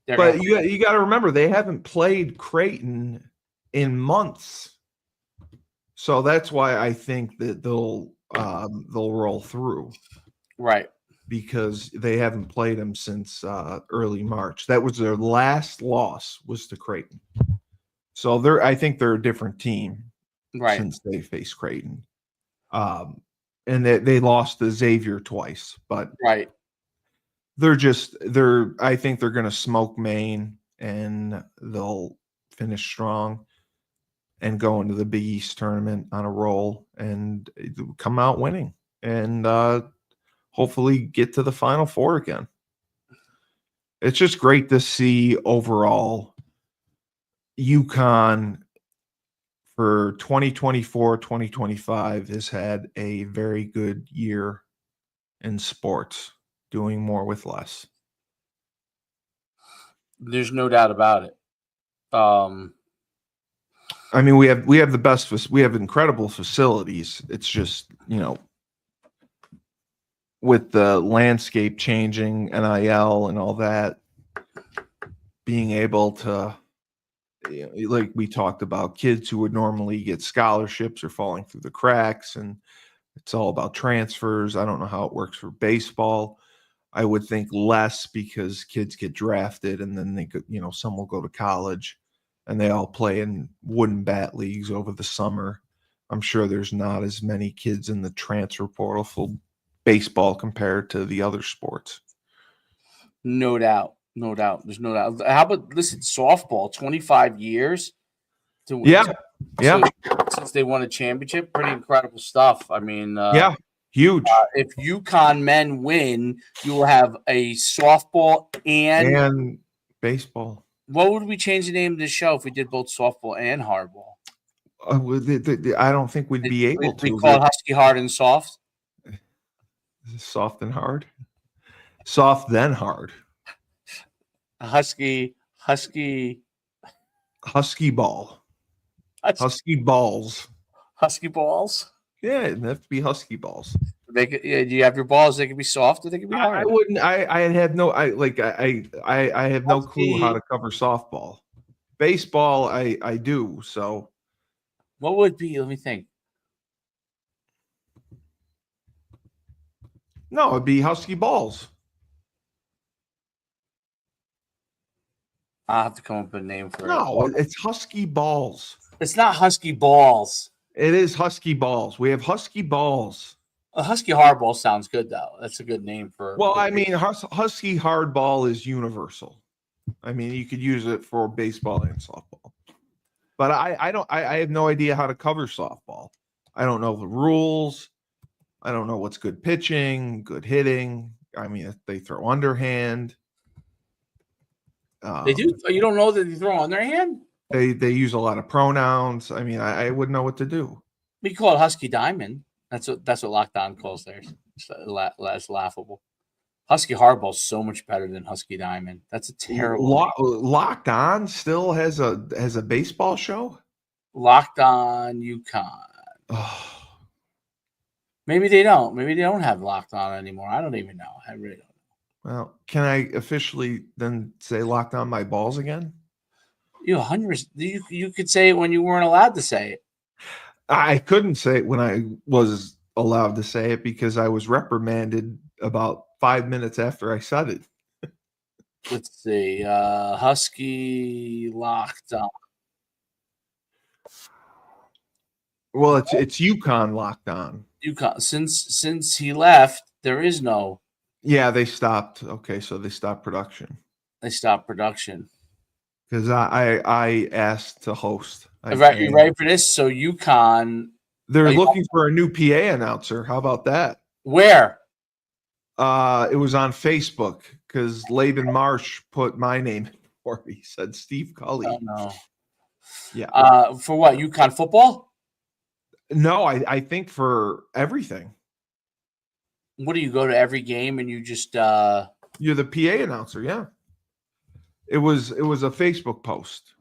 But you got to remember, they haven't played Creighton in months, so that's why I think that they'll roll through. Right. Because they haven't played them since early March. That was their last loss was to Creighton. So I think they're a different team since they faced Creighton. And they lost to Xavier twice, but I think they're going to smoke Maine and they'll finish strong and go into the Big East tournament on a roll and come out winning. And hopefully get to the Final Four again. It's just great to see overall UConn for 2024, 2025 has had a very good year in sports, doing more with less. There's no doubt about it. I mean, we have the best. We have incredible facilities. It's just, with the landscape changing, NIL and all that, being able to, like we talked about, kids who would normally get scholarships are falling through the cracks, and it's all about transfers. I don't know how it works for baseball. I would think less because kids get drafted and then they could, some will go to college and they all play in wooden bat leagues over the summer. I'm sure there's not as many kids in the transfer portal for baseball compared to the other sports. No doubt. There's no doubt. How about softball? 25 years. Since they won a championship, pretty incredible stuff. I mean, huge. If UConn men win, you will have a softball and baseball. What would we change the name of the show if we did both softball and hardball? I don't think we'd be able to. We call it Husky Hard and Soft. Soft and hard. Soft then hard. Husky ball. Husky balls. Husky balls. Yeah, it'd have to be husky balls. Do you have your balls? They can be soft or they can be hard. I wouldn't. I have no clue how to cover softball. Baseball, I do. So, what would be? Let me think. No, it'd be Husky Balls. I'll have to come up with a name for No, it. it's Husky Balls. It's not Husky Balls. It is Husky Balls. We have Husky Balls. A Husky Hardball sounds good, though. That's a good name for. Well, I mean, Husky Hardball is universal. I mean, you could use it for baseball and softball. But I have no idea how to cover softball. I don't know the rules. I don't know what's good pitching, good hitting. I mean, if they throw underhand. They do. You don't know that they throw underhand? They use a lot of pronouns. I mean, I wouldn't know what to do. We call it Husky Diamond. That's what Lockdown calls theirs. That's laughable. Husky Hardball is so much better than Husky Diamond. That's a terrible. Locked On still has a baseball show. Locked On UConn. Oh. Maybe they don't. Maybe they don't have Locked On anymore. I don't even know. I really don't know. Well, can I officially then say Locked On My Balls again? You could say it when you weren't allowed to say it. I couldn't say it when I was allowed to say it because I was reprimanded about 5 minutes after I said it. Let's see. Husky Locked On. Well, it's UConn Locked On. UConn. Since he left, there is no. Yeah, they stopped. Okay, so they stopped production. They stopped production. Because I asked to host. You're right for this. So UConn. They're looking for a new PA announcer. How about that? Where? It was on Facebook because Laban Marsh put my name in for it. He said Steve Cully. Oh, no. Yeah. For what? UConn football? No, I think for everything. What do you go to every game and you just You're the PA announcer, yeah. It was a Facebook post.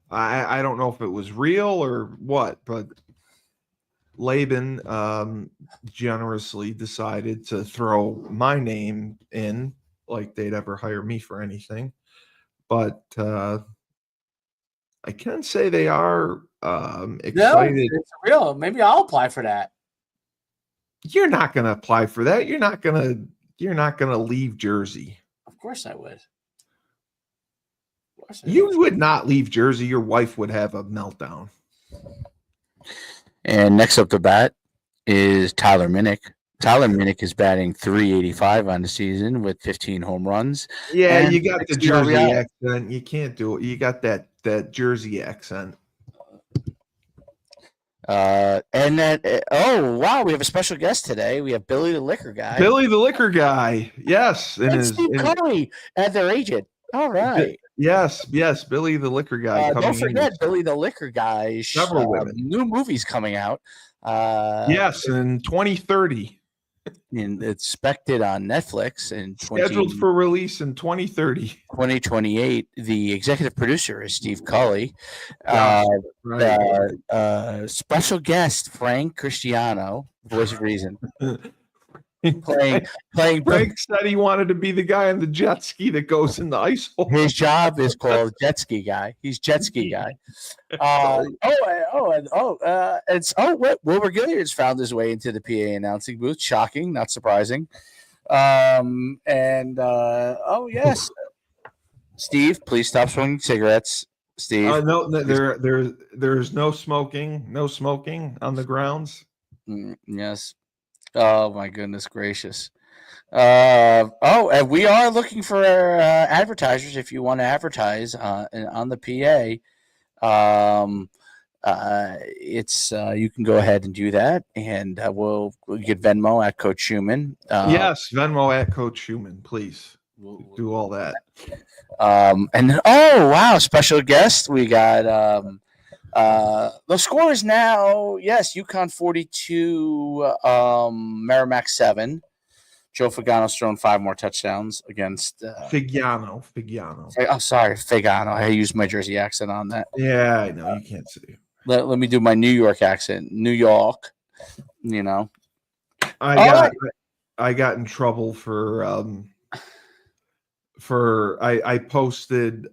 I don't know if it was real or what, but Laban generously decided to throw my name in, like they'd ever hire me for anything. But I can say they are excited. No, it's real. Maybe I'll apply for that. You're not going to apply for that. You're not going to leave Jersey. Of course I would. You would not leave Jersey. Your wife would have a meltdown. And next up to bat is Tyler Minnick. Tyler Minnick is batting .385 on the season with 15 home runs. Yeah, and you got the Jersey accent. You can't do it. You got that Jersey accent. And that oh wow, we have a special guest today. We have Billy the Liquor Guy. Billy the Liquor Guy. Yes, and Steve Curry as their agent. All right. Yes, Billy the Liquor Guy. Don't forget Billy the Liquor Guy. Several women. New movies coming out. Yes, in 2030. And it's expected on Netflix in scheduled for release in 2028. The executive producer is Steve Cully. Special guest Frank Cristiano, voice of reason. playing. Frank said he wanted to be the guy on the jet ski that goes in the ice hole. His job is called jet ski guy. He's jet ski guy. Wilbur Gilliard's found his way into the PA announcing booth. Shocking, not surprising. Yes, Steve, please stop smoking cigarettes. Steve, no, there's no smoking on the grounds. Yes. Oh my goodness gracious! And we are looking for advertisers. If you want to advertise on the PA, you can go ahead and do that, and we'll get Venmo at Coach Schumann. Yes, Venmo at Coach Schumann, please. We'll do all that. Special guest. We got. The score is now, yes, UConn 42, Merrimack 7. Joe Fagano's thrown 5 more touchdowns against Figiano. I'm sorry, Fagano. I used my Jersey accent on that. Yeah, I know. You can't say it. Let me do my New York accent. New York, you know. I got in trouble for I posted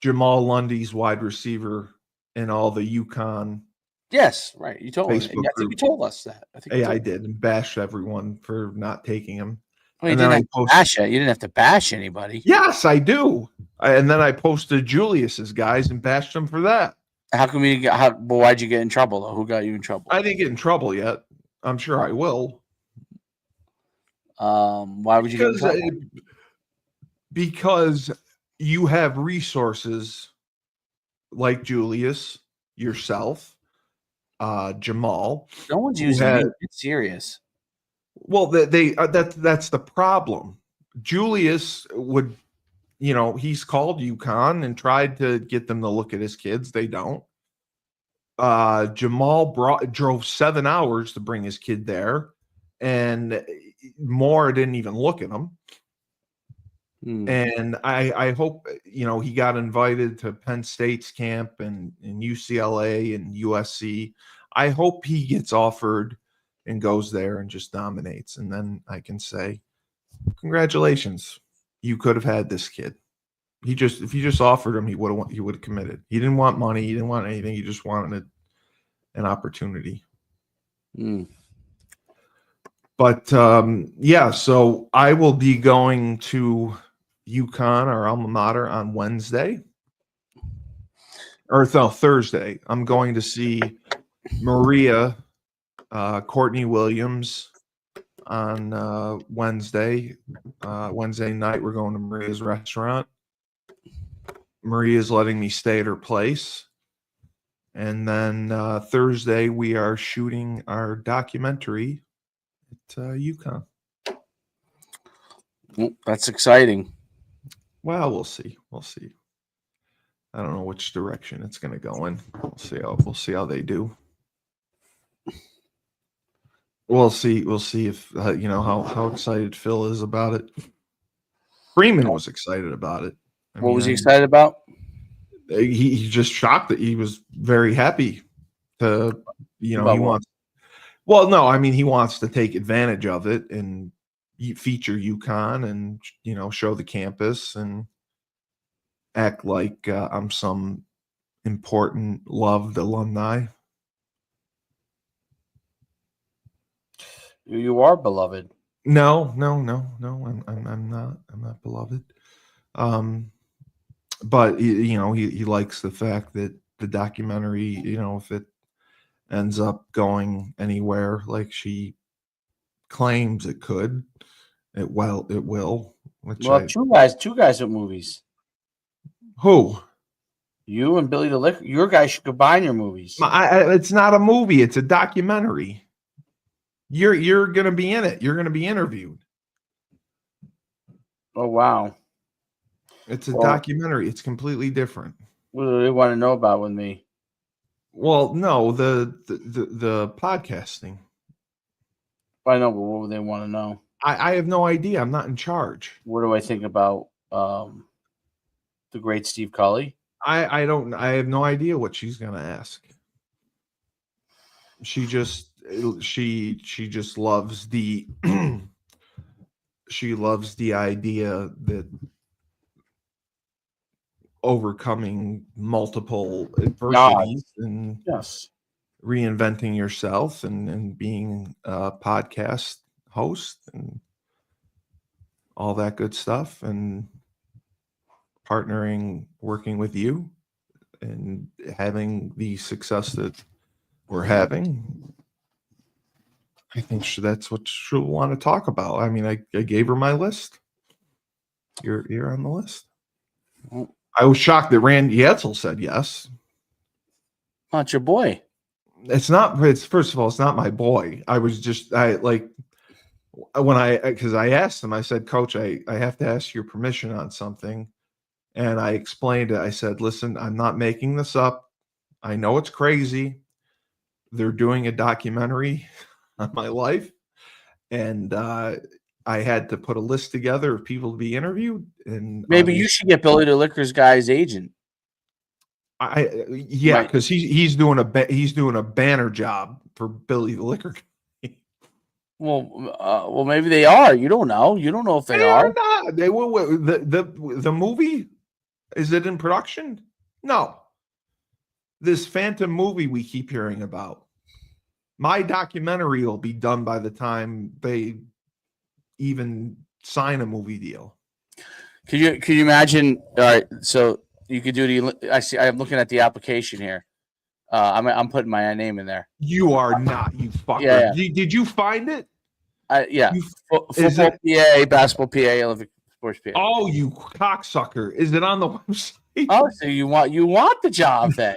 Jamal Lundy's wide receiver and all the UConn Yes, right. You told me. Facebook I think group. you told us that. I think. Yeah, I did, and bashed everyone for not taking him. Well, you And didn't then have I to posted. bash it. You didn't have to bash anybody. Yes, I do. And then I posted Julius's guys and bashed them for that. How come you got? Well, why'd you get in trouble though? Who got you in trouble? I didn't get in trouble yet. I'm sure I will. Why would you get in trouble? Because you have resources like Julius, yourself, Jamal. No one's who using had- me. It's serious. Well, that's the problem. Julius would, he's called UConn and tried to get them to look at his kids. They don't. Jamal drove 7 hours to bring his kid there, and Moore didn't even look at him. And I hope he got invited to Penn State's camp and UCLA and USC. I hope he gets offered and goes there and just dominates, and then I can say, congratulations, you could have had this kid. If you just offered him, he would have committed. He didn't want money, he didn't want anything, he just wanted an opportunity. But yeah, so I will be going to UConn, our alma mater, on Thursday. I'm going to see Maria Courtney Williams on Wednesday. Wednesday night, we're going to Maria's restaurant. Maria's letting me stay at her place. And then Thursday, we are shooting our documentary at UConn. That's exciting. Well, we'll see. We'll see. I don't know which direction it's going to go in. We'll see how they do. We'll see if how excited Phil is about it. Freeman was excited about it. What was he excited about? He just shocked that he was very happy to, he wants. Well, no, I mean, he wants to take advantage of it and feature UConn and, show the campus and act like I'm some important, loved alumni. You are beloved. No. I'm not beloved. But he likes the fact that the documentary, if it ends up going anywhere like she claims it could, it will. Two guys with movies. Who? You and Billy the Lick. Your guys should combine your movies. It's not a movie. It's a documentary. You're gonna be in it. You're gonna be interviewed. Oh wow! It's a documentary. It's completely different. What do they want to know about with me? Well, no, the podcasting. I know, but what would they want to know? I have no idea. I'm not in charge. What do I think about the great Steve Cully? I have no idea what she's gonna ask. She just loves the she loves the idea that overcoming multiple adversities and reinventing yourself and being a podcast host and all that good stuff and working with you and having the success that we're having. I think that's what she'll want to talk about. I mean, I gave her my list. You're on the list. I was shocked that Randy Etzel said yes. Not your boy. First of all, it's not my boy. Because I asked him, I said, Coach, I have to ask your permission on something. And I explained it. I said, listen, I'm not making this up. I know it's crazy. They're doing a documentary on my life. And I had to put a list together of people to be interviewed. And maybe you should get Billy the Liquor's guy's agent. Because he's doing a banner job for Billy the Liquor. Well, maybe they are. You don't know. You don't know if they are. Not. They will. The movie, is it in production? No. this Phantom movie we keep hearing about. My documentary will be done by the time they even sign a movie deal. Could you imagine? All right, so you could do the. I see. I'm looking at the application here. I'm putting my name in there. You are not, you fucker. Yeah. Did you find it? Yeah. You, Football PA, basketball PA, Olympic sports PA. oh, you cocksucker! Is it on the website? Oh, so you want the job then?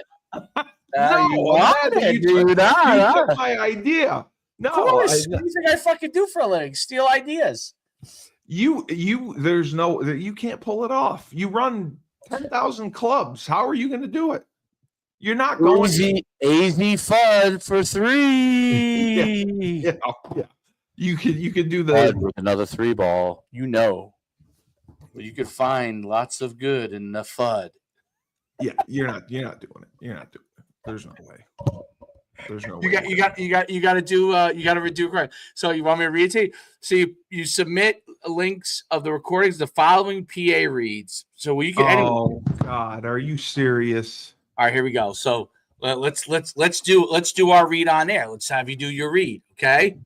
No, you want it, you dude. took my idea. No, Of course. What do you think I fucking do for a living? Steal ideas. there's no, you can't pull it off. You run 10,000 clubs. How are you going to do it? You're not going easy fun for 3. yeah. You could do the With another 3 ball. But you could find lots of good in the FUD. Yeah, you're not doing it. You're not doing it. There's no way. There's no way. You got to do correct. So you want me to read it to you? So you submit links of the recordings. The following PA reads. So you can. Oh God, are you serious? All right, here we go. So let's do our read on air. Let's have you do your read. Okay.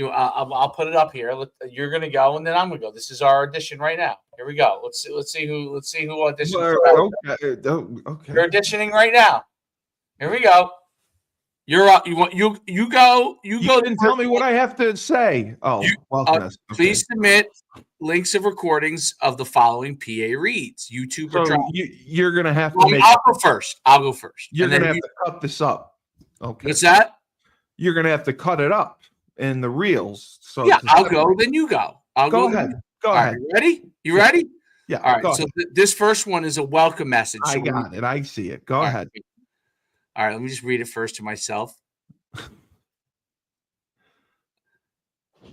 I'll put it up here. You're gonna go, and then I'm gonna go. This is our audition right now. Here we go. Let's see who auditions. Okay. You're auditioning right now. Here we go. You're up. You go. You didn't tell me what I have to say. Oh, please submit links of recordings of the following PA reads. YouTube or drop. You're gonna have to. I'll go first. You're gonna have to cut this up. Okay. What's that? You're gonna have to cut it up in the reels. So yeah, I'll go. Then you go. I'll go ahead. Go ahead. Ready? You ready? Yeah. All right. So this first one is a welcome message. I got it. I see it. Go ahead. All right. Let me just read it first to myself.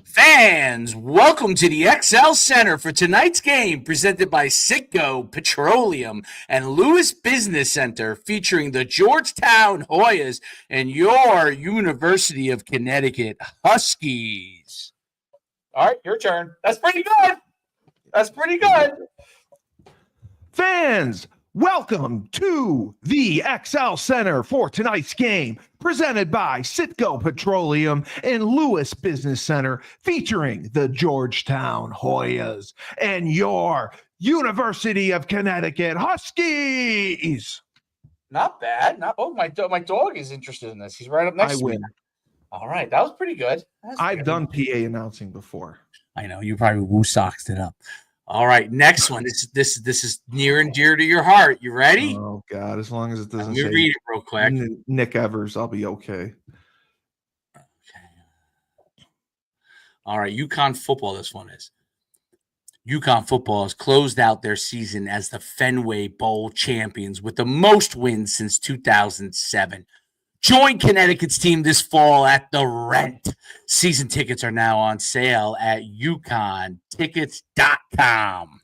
Fans, welcome to the XL Center for tonight's game, presented by Citgo Petroleum and Lewis Business Center, featuring the Georgetown Hoyas and your University of Connecticut Huskies. All right, your turn. That's pretty good. Fans, welcome to the XL Center for tonight's game, presented by Citgo Petroleum and Lewis Business Center, featuring the Georgetown Hoyas and your University of Connecticut Huskies. Not bad. My dog is interested in this. He's right up next to me. All right, that was pretty good. I've done PA announcing before. I know you probably woo-soxed it up. All right, next one. This is near and dear to your heart. You ready? Oh God! As long as it doesn't say read it real quick. Nick Evers, I'll be okay. Okay. All right, UConn football. This one is. UConn football has closed out their season as the Fenway Bowl champions with the most wins since 2007. Join Connecticut's team this fall at the Rent. Season tickets are now on sale at UConnTickets.com.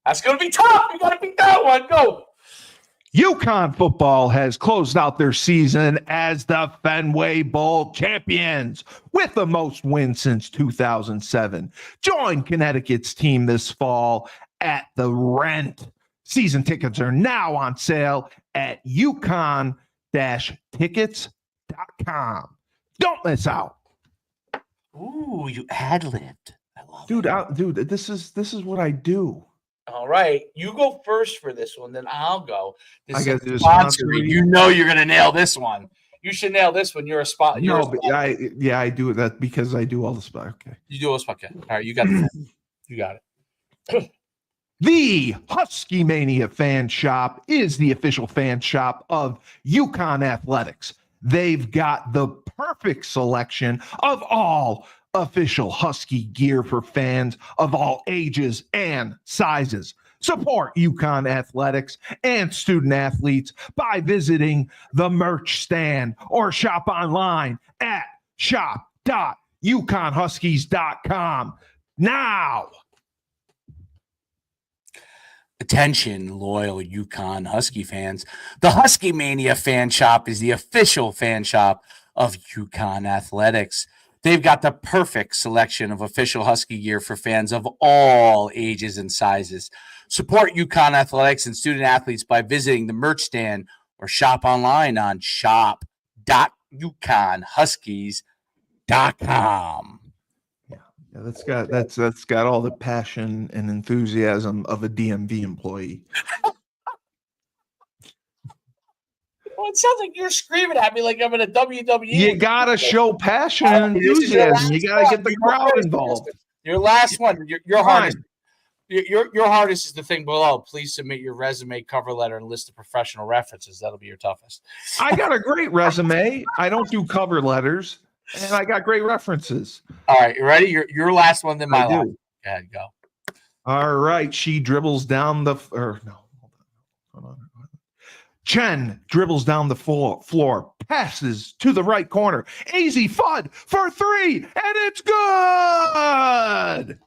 That's going to be tough. You got to beat that one. Go. UConn football has closed out their season as the Fenway Bowl champions with the most wins since 2007. Join Connecticut's team this fall at the Rent. Season tickets are now on sale at UConn-tickets.com. Don't miss out. Ooh, you ad-libbed. I love it. Dude, this is what I do. All right, you go first for this one, then I'll go. I got to sponsor. You know you're gonna nail this one. You should nail this one. You're a spot. No, but I do that because I do all the spot. Okay, you do all the spot. Okay. All right, you got it. You got it. The Husky Mania Fan Shop is the official fan shop of UConn Athletics. They've got the perfect selection of all official Husky gear for fans of all ages and sizes. Support UConn Athletics and student athletes by visiting the merch stand or shop online at shop.uconnhuskies.com now. Attention, loyal UConn Husky fans. The Husky Mania Fan Shop is the official fan shop of UConn Athletics. They've got the perfect selection of official Husky gear for fans of all ages and sizes. Support UConn Athletics and student athletes by visiting the merch stand or shop online on shop.yukonhuskies.com. Yeah, that's got all the passion and enthusiasm of a DMV employee. Well, it sounds like you're screaming at me like I'm in a WWE. You gotta show passion and enthusiasm. You gotta get the crowd involved. Your last one. Your Fine. hardest. Your hardest is the thing below. Please submit your resume, cover letter, and list of professional references. That'll be your toughest. I got a great resume. I don't do cover letters, and I got great references. All right, you ready? Your last one, then my I last. do. Go ahead, go. All right. She dribbles down the hold on. Chen dribbles down the floor, passes to the right corner. Easy Fudd for 3, and it's good.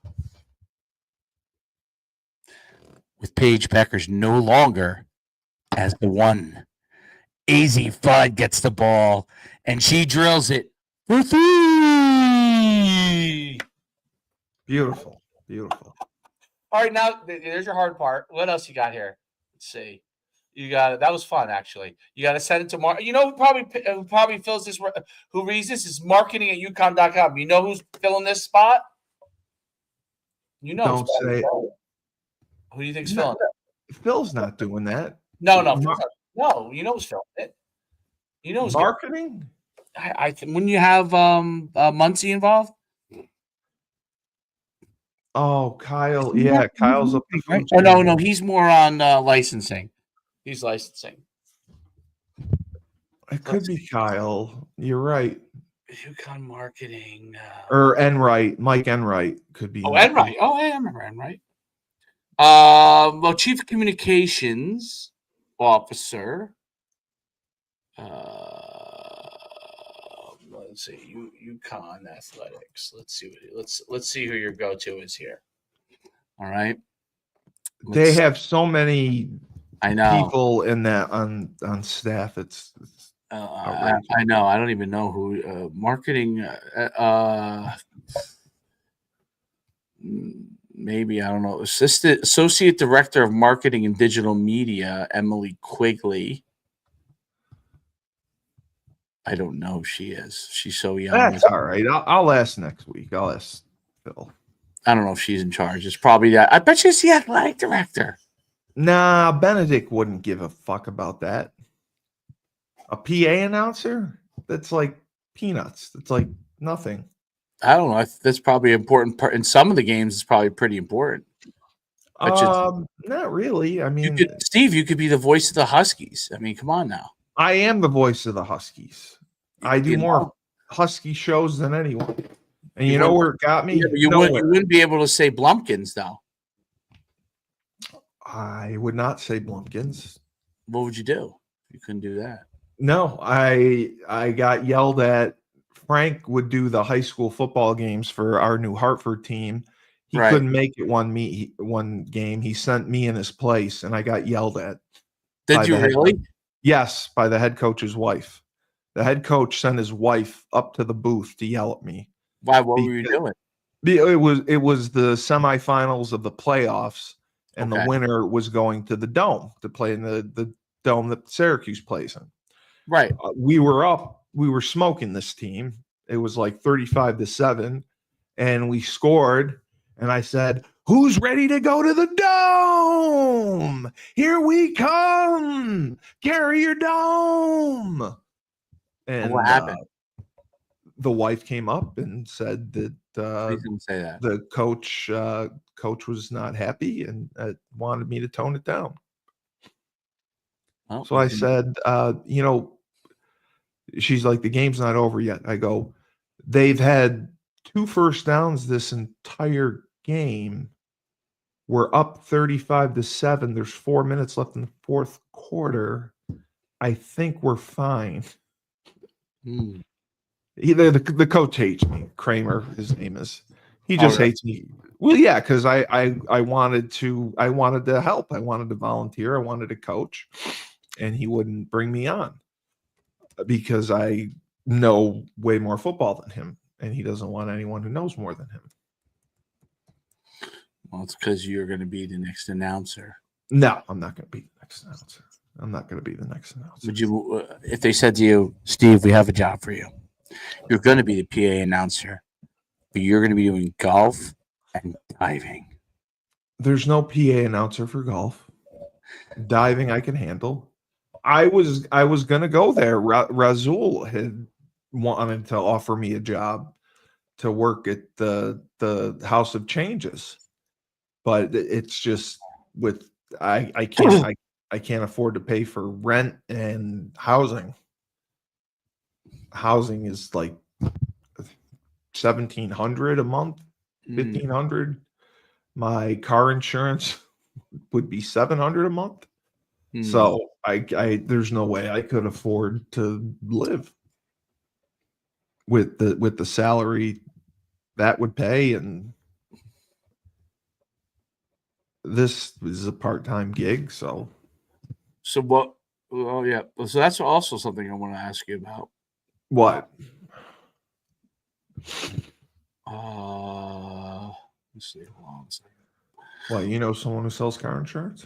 With Paige Beckers no longer as the one, Easy Fudd gets the ball, and she drills it for 3. Beautiful. Beautiful. All right, now there's your hard part. What else you got here? Let's see. You got it. That was fun, actually. You got to send it to Mark. You know who probably fills this? Who reads this is marketing at UConn.com. You know who's filling this spot? You know. Don't say it. Who do you think's filling it? Phil's not doing that. No. No, you know who's filling it. You know who's marketing. I think when you have Muncie involved. Oh, Kyle. Yeah, Kyle's up. Right? Oh no, he's more on licensing. He's licensing. It could be Kyle. You're right. UConn marketing. Or Enright. Mike Enright could be. Oh, Enright. Oh, I remember Enright. Well, Chief Communications Officer. Let's see, UConn Athletics. Let's see who your go-to is here. All right. They have so many. I know people in that on staff. It's I know. I don't even know who marketing. Maybe I don't know. Associate Director of Marketing and Digital Media, Emily Quigley. I don't know who she is. She's so young. That's all right. I'll ask next week. I'll ask Phil. I don't know if she's in charge. It's probably that. I bet she's the athletic director. Nah, Benedict wouldn't give a fuck about that. A PA announcer? That's like peanuts. That's like nothing. I don't know. That's probably an important part. In some of the games, it's probably pretty important. Not really. I mean, Steve, you could be the voice of the Huskies. I mean, come on now. I am the voice of the Huskies. I do more Husky shows than anyone. And you know where it got me? Yeah, you wouldn't be able to say Blumpkins, though. I would not say Blumpkins. What would you do? You couldn't do that. No, I got yelled at. Frank would do the high school football games for our New Hartford team. He couldn't make it one game. He sent me in his place, and I got yelled at. Did you really? Yes, by the head coach's wife. The head coach sent his wife up to the booth to yell at me. Why? What were you doing? It was the semifinals of the playoffs, and the winner was going to the Dome to play in the Dome that Syracuse plays in. Right. We were up. We were smoking this team. It was like 35-7, and we scored. And I said, "Who's ready to go to the Dome? Here we come. Carry your dome." And what happened? The wife came up and said that the coach was not happy and wanted me to tone it down. So I said, she's like, "The game's not over yet." I go, "They've had 2 first downs this entire game. We're up 35-7. There's 4 minutes left in the fourth quarter. I think we're fine." The coach hates me. Kramer, his name is. He just hates me. Well, yeah, because I wanted to help. I wanted to volunteer. I wanted to coach, and he wouldn't bring me on because I know way more football than him, and he doesn't want anyone who knows more than him. Well, it's because you're going to be the next announcer. No, I'm not going to be the next announcer. I'm not going to be the next announcer. Would you, if they said to you, Steve, we have a job for you. You're going to be the PA announcer, but you're going to be doing golf and diving. There's no PA announcer for golf. Diving I can handle. I was gonna go there. Razul had wanted to offer me a job to work at the House of Changes, but it's just with I can't afford to pay for rent and housing. Housing is like $1,700 a month, $1,500. My car insurance would be $700 a month. So I there's no way I could afford to live with the salary that would pay, and this is a part-time gig. So what? Oh yeah. So that's also something I want to ask you about. what? Let's see. Hold on a second. What, you know someone who sells car insurance?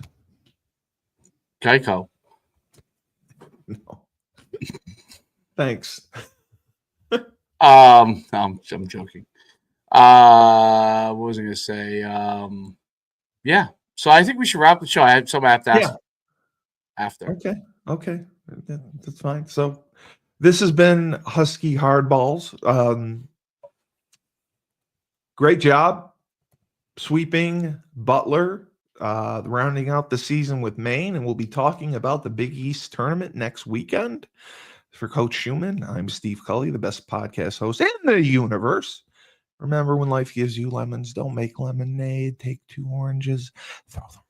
Geico. No. Thanks. I'm joking. What was I going to say? Yeah. So I think we should wrap the show. I had something I have to ask after. Okay. That's fine. So this has been Husky Hardballs. Great job sweeping Butler, rounding out the season with Maine, and we'll be talking about the Big East tournament next weekend. For Coach Schumann, I'm Steve Cully, the best podcast host in the universe. Remember, when life gives you lemons, don't make lemonade. Take 2 oranges, throw them